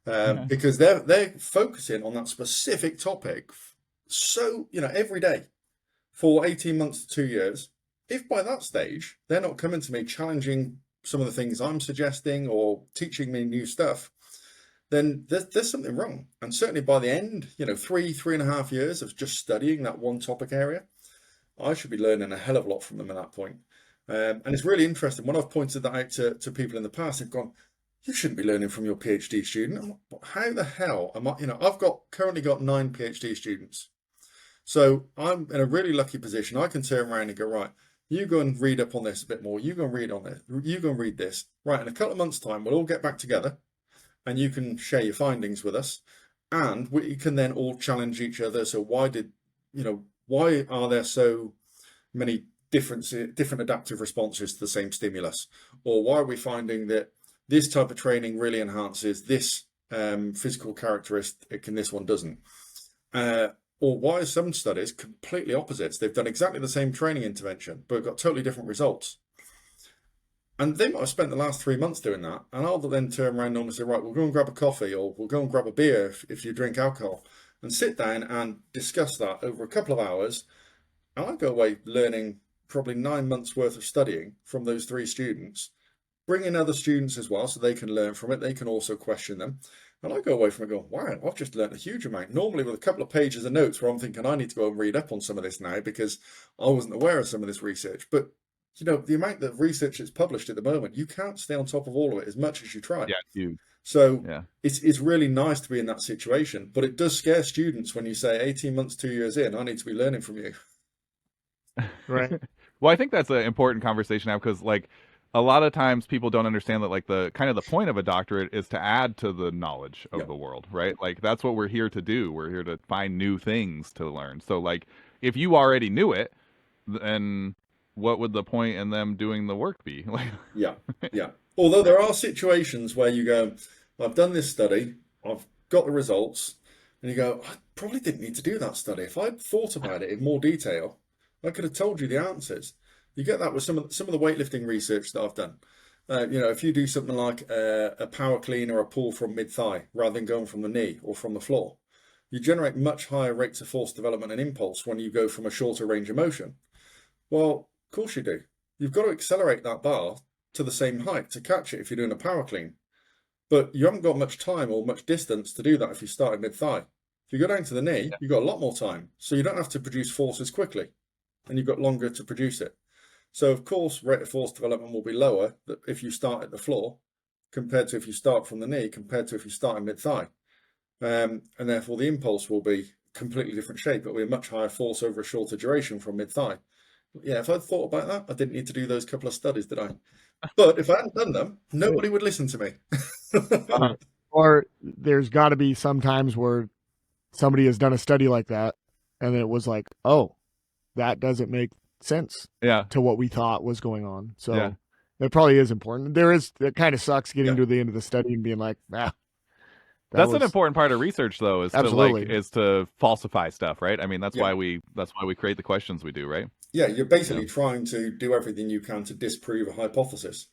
Because they're focusing on that specific topic so, every day for 18 months to 2 years. If by that stage they're not coming to me challenging some of the things I'm suggesting or teaching me new stuff, then there's something wrong. And certainly by the end, 3.5 years of just studying that one topic area, I should be learning a hell of a lot from them at that point. And it's really interesting. When I've pointed that out to people in the past, they've gone, you shouldn't be learning from your PhD student. I'm like, how the hell am I? I've currently got 9 PhD students. So I'm in a really lucky position. I can turn around and go, right, you go and read up on this a bit more. You go and read on this. You go and read this. Right, in a couple of months' time, we'll all get back together and you can share your findings with us. And we can then all challenge each other. So why are there so many different adaptive responses to the same stimulus? Or why are we finding that this type of training really enhances this physical characteristic and this one doesn't? Or why are some studies completely opposites? They've done exactly the same training intervention, but got totally different results. And they might have spent the last 3 months doing that. And I'll then turn around and say, right, we'll go and grab a coffee or we'll go and grab a beer if you drink alcohol and sit down and discuss that over a couple of hours. And I go away learning probably 9 months worth of studying from those 3 students, bring in other students as well so they can learn from it. They can also question them. And I go away from it going, wow, I've just learned a huge amount. Normally with a couple of pages of notes where I'm thinking I need to go and read up on some of this now because I wasn't aware of some of this research. But, the amount of research that's published at the moment, you can't stay on top of all of it as much as you try. Yeah, huge. So Yeah. It's really nice to be in that situation. But it does scare students when you say 18 months, 2 years in, I need to be learning from you. Right. Well, I think that's an important conversation now because, like, a lot of times people don't understand that, like, the point of a doctorate is to add to the knowledge of the world, right? Like, that's what we're here to do. We're here to find new things to learn. So, like, if you already knew it, then what would the point in them doing the work be? Yeah. Although there are situations where you go, I've done this study, I've got the results, and you go, I probably didn't need to do that study. If I'd thought about it in more detail, I could have told you the answers. You get that with some of the weightlifting research that I've done. If you do something like a power clean or a pull from mid-thigh rather than going from the knee or from the floor, you generate much higher rates of force development and impulse when you go from a shorter range of motion. Well, of course you do. You've got to accelerate that bar to the same height to catch it if you're doing a power clean. But you haven't got much time or much distance to do that if you start at mid-thigh. If you go down to the knee, you've got a lot more time. So you don't have to produce force as quickly and you've got longer to produce it. So, of course, rate of force development will be lower if you start at the floor compared to if you start from the knee, compared to if you start in mid-thigh. And therefore, the impulse will be completely different shape. It'll be a much higher force over a shorter duration from mid-thigh. Yeah, if I'd thought about that, I didn't need to do those couple of studies, did I? But if I hadn't done them, nobody would listen to me. Or there's got to be some times where somebody has done a study like that and it was like, oh, that doesn't make sense to what we thought was going on. So it probably is important. It kind of sucks getting to the end of the study and being like, that's an important part of research, though, is to falsify stuff, right? I mean, that's why we create the questions we do, right? Yeah, you're basically trying to do everything you can to disprove a hypothesis.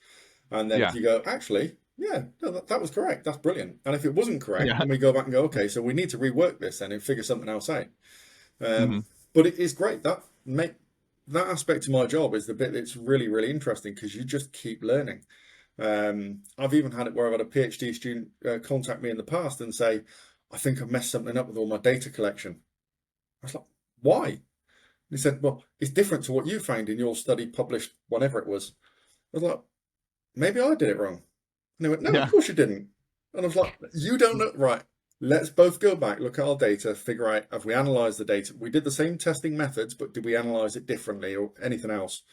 And then if you go, actually, that was correct. That's brilliant. And if it wasn't correct, then we go back and go, okay, so we need to rework this then and figure something else out. But it is great. That aspect of my job is the bit that's really, really interesting because you just keep learning. I've even had it where I've had a PhD student contact me in the past and say, I think I've messed something up with all my data collection. I was like, why? And he said, well, it's different to what you found in your study published whenever it was. I was like, maybe I did it wrong. And they went, no, of course you didn't. And I was like, you don't know. Right. Let's both go back, look at our data, figure out, have we analysed the data? We did the same testing methods, but did we analyse it differently or anything else?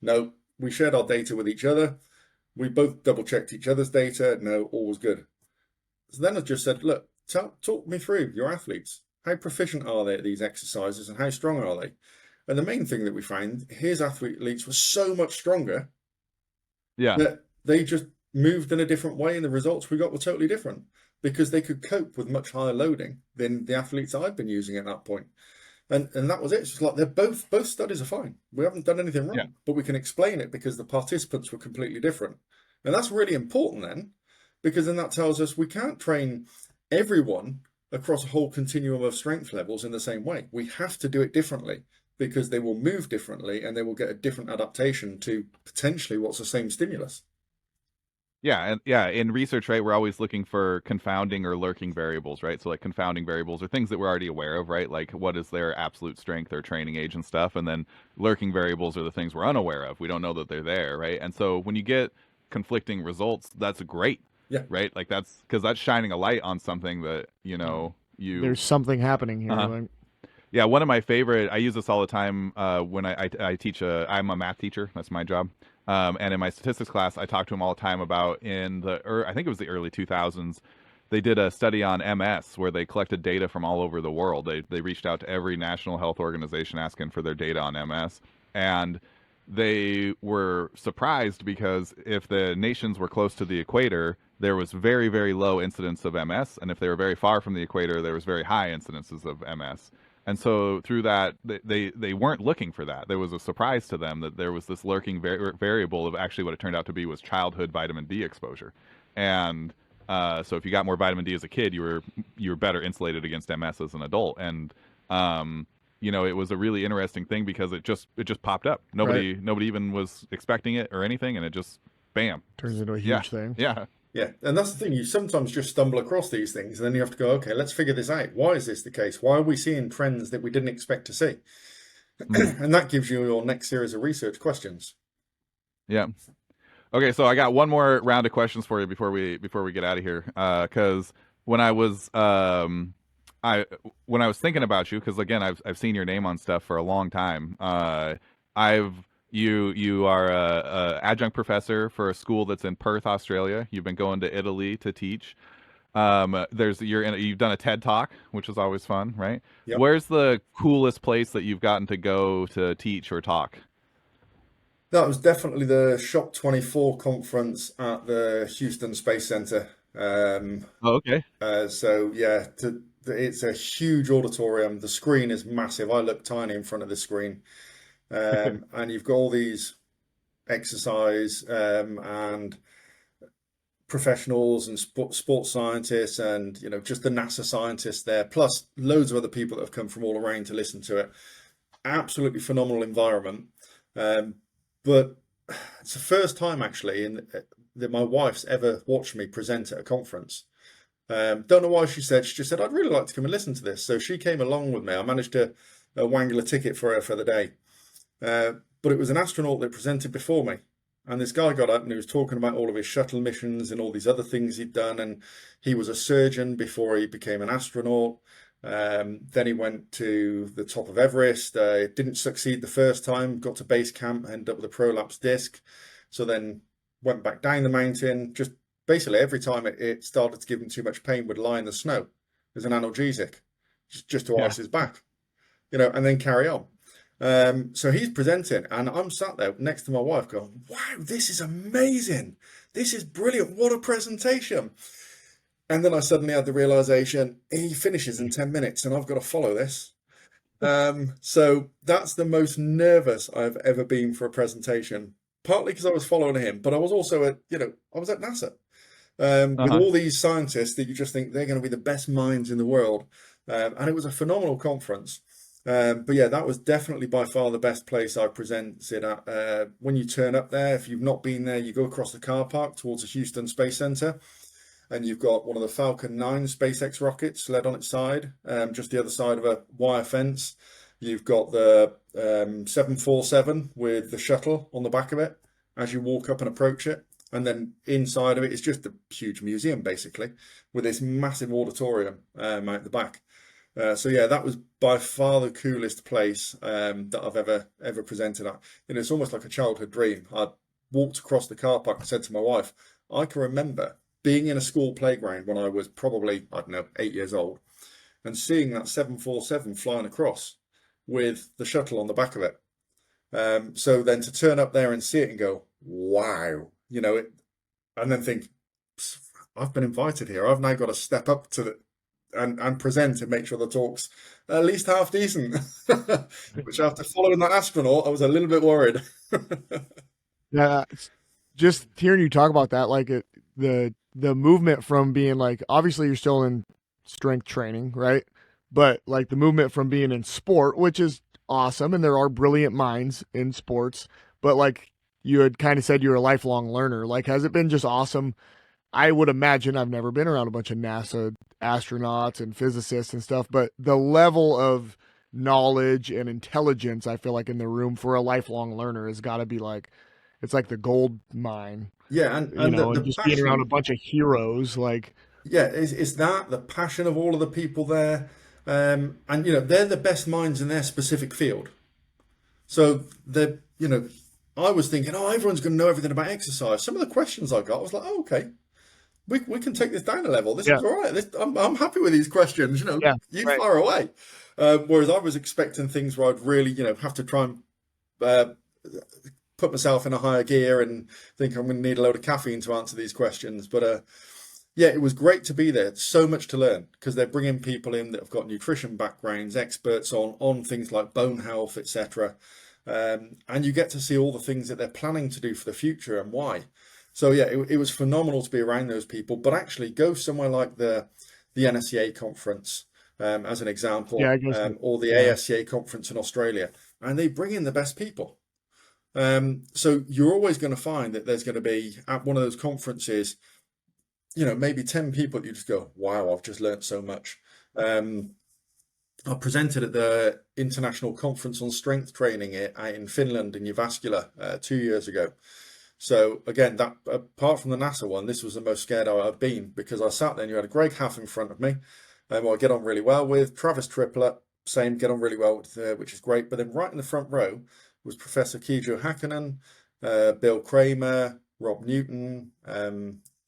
No, we shared our data with each other. We both double-checked each other's data. No, all was good. So then I just said, look, talk me through your athletes. How proficient are they at these exercises and how strong are they? And the main thing that we found, his athletes were so much stronger that they just moved in a different way and the results we got were totally different because they could cope with much higher loading than the athletes I'd been using at that point. And that was it. It's just like they're both studies are fine. We haven't done anything Yeah. wrong, but we can explain it because the participants were completely different. And that's really important then, because then that tells us we can't train everyone across a whole continuum of strength levels in the same way. We have to do it differently because they will move differently and they will get a different adaptation to potentially what's the same stimulus. Yeah, and yeah, in research, right, we're always looking for confounding or lurking variables, right? So like confounding variables are things that we're already aware of, right? Like what is their absolute strength or training age and stuff, and then lurking variables are the things we're unaware of. We don't know that they're there, right? And so when you get conflicting results, that's great, Yeah. right? Like that's because that's shining a light on something that, There's something happening here. uh-huh. Like, Yeah, one of my favorite. I use this all the time when I teach. I'm a math teacher. That's my job. And in my statistics class, I talk to them all the time about I think it was the early 2000s. They did a study on MS where they collected data from all over the world. They reached out to every national health organization asking for their data on MS, and they were surprised because if the nations were close to the equator, there was very, very low incidence of MS, and if they were very far from the equator, there was very high incidences of MS. And so through that, they weren't looking for that. There was a surprise to them that there was this lurking variable of actually what it turned out to be was childhood vitamin D exposure. And so if you got more vitamin D as a kid, you were better insulated against MS as an adult. And it was a really interesting thing because it just popped up. Nobody even was expecting it or anything, and it just bam turns into a yeah huge thing. yeah Yeah, and that's the thing. You sometimes just stumble across these things, and then you have to go, okay, let's figure this out. Why is this the case? Why are we seeing trends that we didn't expect to see? Mhm. And that gives you your next series of research questions. Yeah. Okay, so I got one more round of questions for you before we get out of here. Because when I was I when I was thinking about you, because again I've seen your name on stuff for a long time. I've you are a adjunct professor for a school that's in Perth, Australia. You've been going to Italy to teach. You've done a TED Talk, which is always fun, right? Yep. Where's the coolest place that you've gotten to go to teach or talk? That was definitely the Shop 24 conference at the Houston Space Center. Oh, okay. So yeah, it's a huge auditorium. The screen is massive. I look tiny in front of the screen. And you've got all these exercise and professionals and sports scientists and just the NASA scientists there, plus loads of other people that have come from all around to listen to it. Absolutely phenomenal environment. But it's the first time actually that my wife's ever watched me present at a conference. Don't know why she just said, I'd really like to come and listen to this. So she came along with me. I managed to wangle a ticket for her for the day. But it was an astronaut that presented before me. And this guy got up and he was talking about all of his shuttle missions and all these other things he'd done. And he was a surgeon before he became an astronaut. Then he went to the top of Everest. Didn't succeed the first time, got to base camp, ended up with a prolapse disc. So then went back down the mountain. Just basically every time it started to give him too much pain, would lie in the snow as an analgesic, just to Yeah. ice his back, and then carry on. So he's presenting, and I'm sat there next to my wife going, wow, this is amazing. This is brilliant. What a presentation. And then I suddenly had the realization he finishes in 10 minutes and I've got to follow this. So that's the most nervous I've ever been for a presentation, partly because I was following him, but I was also I was at NASA with Uh-huh. all these scientists that you just think they're going to be the best minds in the world. And it was a phenomenal conference. But yeah, that was definitely by far the best place I presented at. When you turn up there, if you've not been there, you go across the car park towards the Houston Space Center, and you've got one of the Falcon 9 SpaceX rockets led on its side, just the other side of a wire fence. You've got the 747 with the shuttle on the back of it as you walk up and approach it. And then inside of it is just a huge museum, basically, with this massive auditorium out the back. So yeah, that was by far the coolest place that I've ever presented at. It's almost like a childhood dream. I walked across the car park and said to my wife, I can remember being in a school playground when I was probably, I don't know, 8 years old, and seeing that 747 flying across with the shuttle on the back of it. So then to turn up there and see it and go, wow, and then think, I've been invited here. I've now got to step up to and present and make sure the talk's at least half decent. Which after following that astronaut, I was a little bit worried. Yeah, just hearing you talk about that, like the movement from being like, obviously you're still in strength training, right? But like the movement from being in sport, which is awesome, and there are brilliant minds in sports, but like you had kind of said you're a lifelong learner. Like, has it been just awesome? I would imagine, I've never been around a bunch of NASA astronauts and physicists and stuff, but the level of knowledge and intelligence I feel like in the room for a lifelong learner has got to be like, it's like the gold mine, Yeah, you and know, the and just being around a passion, bunch of heroes. Like, yeah, is that the passion of all of the people there, and they're the best minds in their specific field. So I was thinking, oh, everyone's going to know everything about exercise. Some of the questions I got, I was like, oh, okay, we can take this down a level. This yeah, is all right. I'm happy with these questions. yeah, You right. fire away. Whereas I was expecting things where I'd really, have to try and uh, put myself in a higher gear and think I'm going to need a load of caffeine to answer these questions. But yeah, it was great to be there. So much to learn because they're bringing people in that have got nutrition backgrounds, experts on things like bone health, etc. And you get to see all the things that they're planning to do for the future and why. So yeah, it was phenomenal to be around those people. But actually, go somewhere like the NSCA conference, as an Yeah, example, I guess, or the yeah, ASCA conference in Australia, and they bring in the best people. So you're always going to find that there's going to be at one of those conferences, maybe 10 people that you just go, wow, I've just learned so much. Um, I presented at the International Conference on Strength Training in Finland in Jyväskylä 2 years ago. So again, that apart from the NASA one, this was the most scared I've been because I sat there and you had a Greg Haff in front of me, who I get on really well with. Travis Triplett, same, get on really well with, which is great. But then right in the front row was Professor Kijo Häkkinen, Bill Kramer, Rob Newton,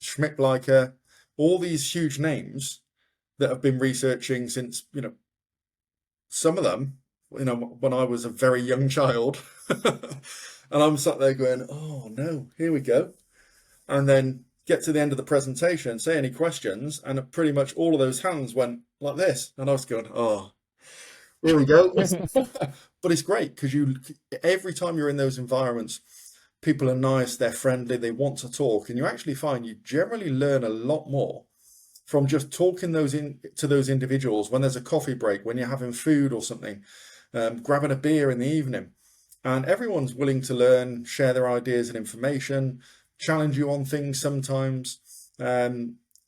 Schmidt-Bleicher, all these huge names that have been researching since, some of them, when I was a very young child. And I'm sat there going, oh no, here we go. And then get to the end of the presentation, say any questions, and pretty much all of those hands went like this. And I was going, oh, here we go. But it's great because every time you're in those environments, people are nice, they're friendly, they want to talk, and you actually find you generally learn a lot more from just talking to those individuals when there's a coffee break, when you're having food or something, grabbing a beer in the evening, and everyone's willing to learn, share their ideas and information, challenge you on things sometimes. But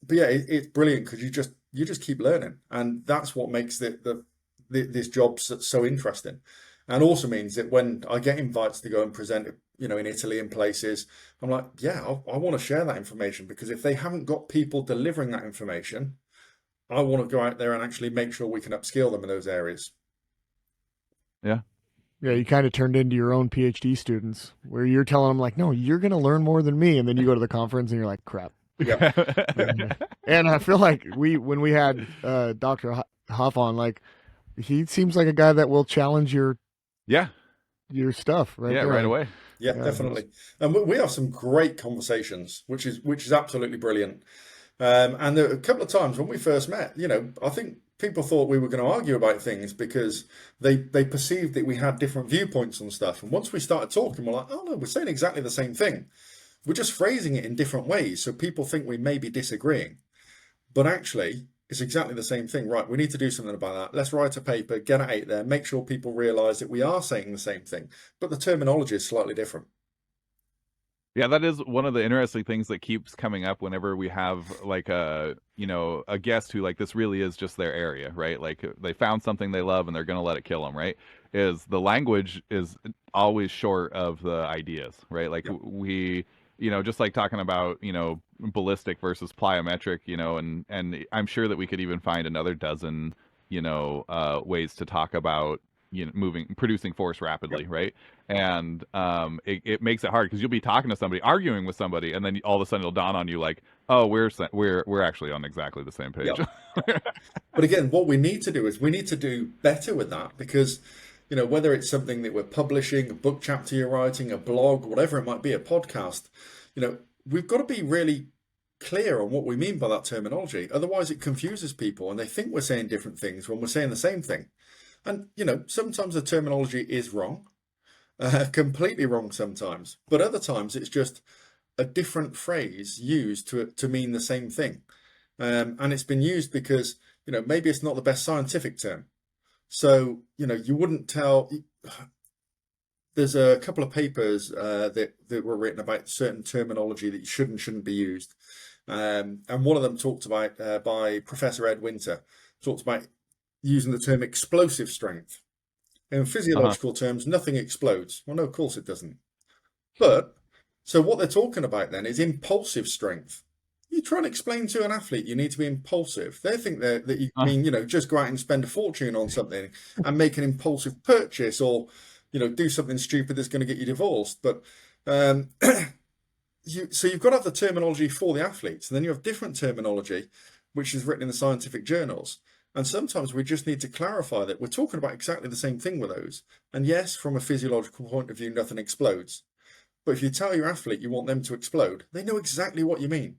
yeah, it's brilliant because you just keep learning, and that's what makes this job so interesting. And also means that when I get invites to go and present, in Italy and places, I'm like, yeah, I want to share that information because if they haven't got people delivering that information, I want to go out there and actually make sure we can upskill them in those areas. Yeah. yeah. You kind of turned into your own PhD students where you're telling them like, no, you're going to learn more than me, and then you go to the conference and you're like, crap. Yeah, And I feel like when we had Dr. Huff on, like he seems like a guy that will challenge Yeah. your stuff right Yeah. there. Right away. yeah, Yeah, definitely. And we have some great conversations, which is absolutely brilliant. And there, a couple of times when we first met, I think people thought we were going to argue about things because they perceived that we had different viewpoints on stuff. And once we started talking, we're like, oh no, we're saying exactly the same thing. We're just phrasing it in different ways, so people think we may be disagreeing. But actually, it's exactly the same thing. Right, we need to do something about that. Let's write a paper, get it out there, make sure people realize that we are saying the same thing, but the terminology is slightly different. Yeah, that is one of the interesting things that keeps coming up whenever we have like a guest who like this really is just their area, right? Like they found something they love and they're going to let it kill them, right? Is the language is always short of the ideas, right? Like Yeah, we, just like talking about, ballistic versus plyometric, and I'm sure that we could even find another dozen, ways to talk about producing force yeah, rapidly, right? And it makes it hard because you'll be talking to somebody, arguing with somebody, and then all of a sudden it'll dawn on you like, oh, we're actually on exactly the same yeah. page. But again, what we need to do is we need to do better with that because, whether it's something that we're publishing, a book chapter you're writing, a blog, whatever it might be, a podcast, we've got to be really clear on what we mean by that terminology. Otherwise, it confuses people and they think we're saying different things when we're saying the same thing. And, sometimes the terminology is wrong, completely wrong sometimes, but other times it's just a different phrase used to mean the same thing. And it's been used because, maybe it's not the best scientific term. So, you wouldn't tell. There's a couple of papers that were written about certain terminology that shouldn't be used. And one of them talked about by Professor Ed Winter, talked about using the term explosive strength. In physiological terms, nothing explodes. Well, no, of course it doesn't. But, so what they're talking about then is impulsive strength. You try and explain to an athlete you need to be impulsive. They think that you mean, just go out and spend a fortune on something and make an impulsive purchase, or, do something stupid that's going to get you divorced. But so you've got to have the terminology for the athletes, and then you have different terminology, which is written in the scientific journals. And sometimes we just need to clarify that we're talking about exactly the same thing with those. And yes, from a physiological point of view, nothing explodes. But if you tell your athlete you want them to explode, they know exactly what you mean.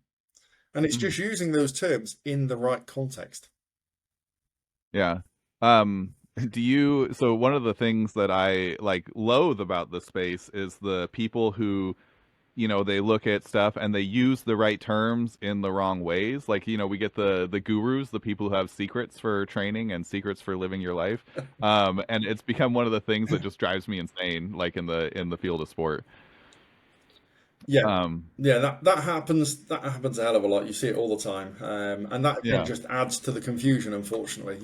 And it's just using those terms in the right context. Yeah. So one of the things that I loathe about the space is the people who, they look at stuff and they use the right terms in the wrong ways. Like, we get the gurus, the people who have secrets for training and secrets for living your life. And it's become one of the things that just drives me insane, like in the field of sport. Yeah, that happens. That happens a hell of a lot. You see it all the time, and that just adds to the confusion. Unfortunately,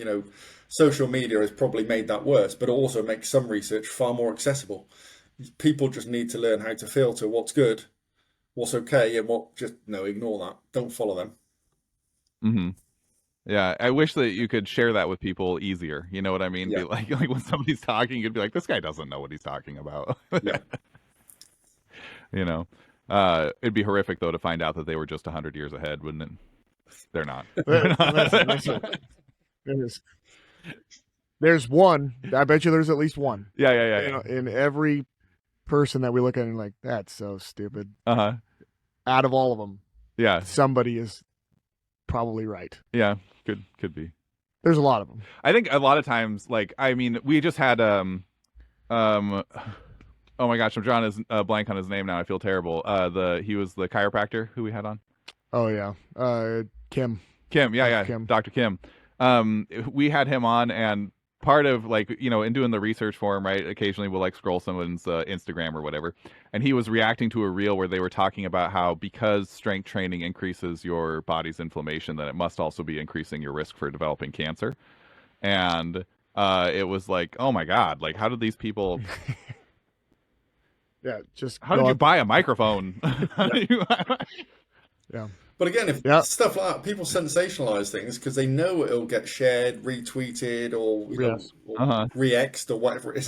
social media has probably made that worse, but it also makes some research far more accessible. People just need to learn how to filter what's good, what's okay, and what just ignore that. Don't follow them. Mm-hmm. Yeah, I wish that you could share that with people easier. You know what I mean? Yeah. Be like when somebody's talking, you'd be like, "This guy doesn't know what he's talking about." Yeah. It'd be horrific though to find out that they were just 100 years ahead, wouldn't it? They're not. There's one. I bet you there's at least one. Yeah. In every person that we look at and like, that's so stupid. Out of all of them, yeah, somebody is probably right. Yeah, could be. There's a lot of them. I think a lot of times, we just had oh my gosh, I'm drawing his blank on his name now. I feel terrible. He was the chiropractor who we had on. Oh yeah, Kim. Yeah, Kim. Dr. Kim. We had him on, and part of in doing the research for him, right? Occasionally we'll scroll someone's Instagram or whatever, and he was reacting to a reel where they were talking about how because strength training increases your body's inflammation, that it must also be increasing your risk for developing cancer. And it was like, oh my God, how did these people? Yeah, just how did you buy a microphone? Yeah. But again, if stuff like that, people sensationalize things because they know it'll get shared, retweeted, or re-exed, or whatever it is,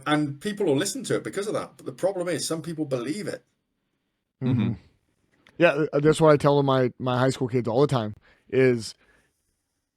and people will listen to it because of that. But the problem is, some people believe it. Mm-hmm. Yeah, that's what I tell my high school kids all the time: is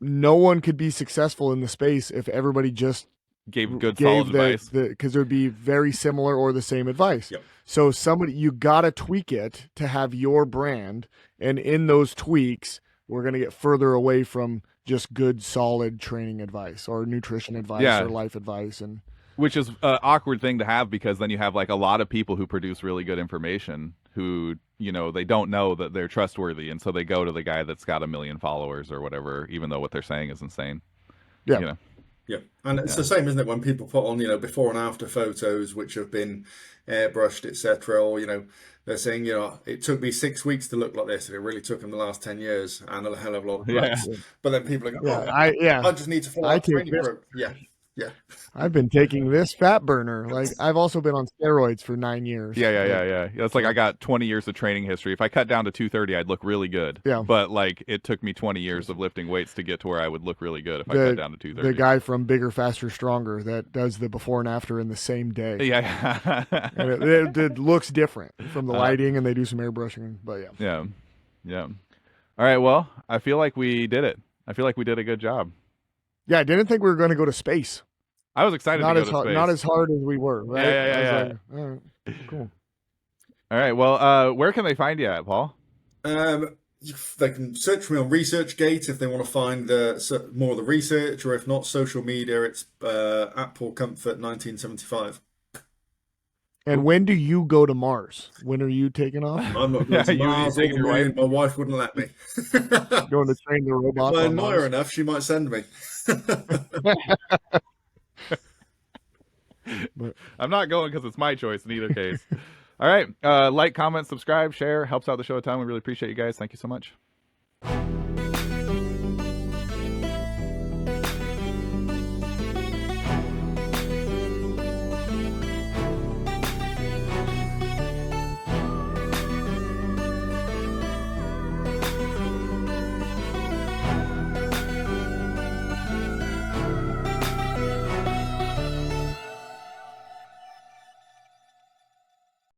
no one could be successful in the space if everybody just gave solid advice, because it would be very similar or the same advice. Yep. So you got to tweak it to have your brand, and in those tweaks, we're going to get further away from just good, solid training advice or nutrition advice or life advice, and which is an awkward thing to have, because then you have a lot of people who produce really good information who they don't know that they're trustworthy, and so they go to the guy that's got 1 million followers or whatever, even though what they're saying is insane. Yeah. Yeah, and it's the same, isn't it, when people put on, before and after photos which have been airbrushed, etc., or, they're saying, it took me 6 weeks to look like this, and it really took them the last 10 years and a hell of a lot of drugs. But then people are going, I just need to follow a training program. Yeah. I've been taking this fat burner. I've also been on steroids for 9 years. Yeah. It's I got 20 years of training history. If I cut down to 230, I'd look really good. Yeah. But it took me 20 years of lifting weights to get to where I would look really good if I cut down to 230. The guy from Bigger, Faster, Stronger that does the before and after in the same day. Yeah. And it looks different from the lighting, and they do some airbrushing. But yeah. All right. Well, I feel like we did it. I feel like we did a good job. Yeah, I didn't think we were going to go to space. I was excited to go to space. Not as hard as we were, right? Yeah. All right, cool. All right. Well, where can they find you at, Paul? They can search for me on ResearchGate if they want to find more of the research, or if not, social media. It's at Paul Comfort 1975. And when do you go to Mars? When are you taking off? I'm not going to You Mars or taking the your moon. My wife wouldn't let me. Going to train the If robots I on annoy her Mars? enough, she might send me. I'm not going because it's my choice in either case. All right. Like, comment, subscribe, share. Helps out the show a ton. We really appreciate you guys. Thank you so much.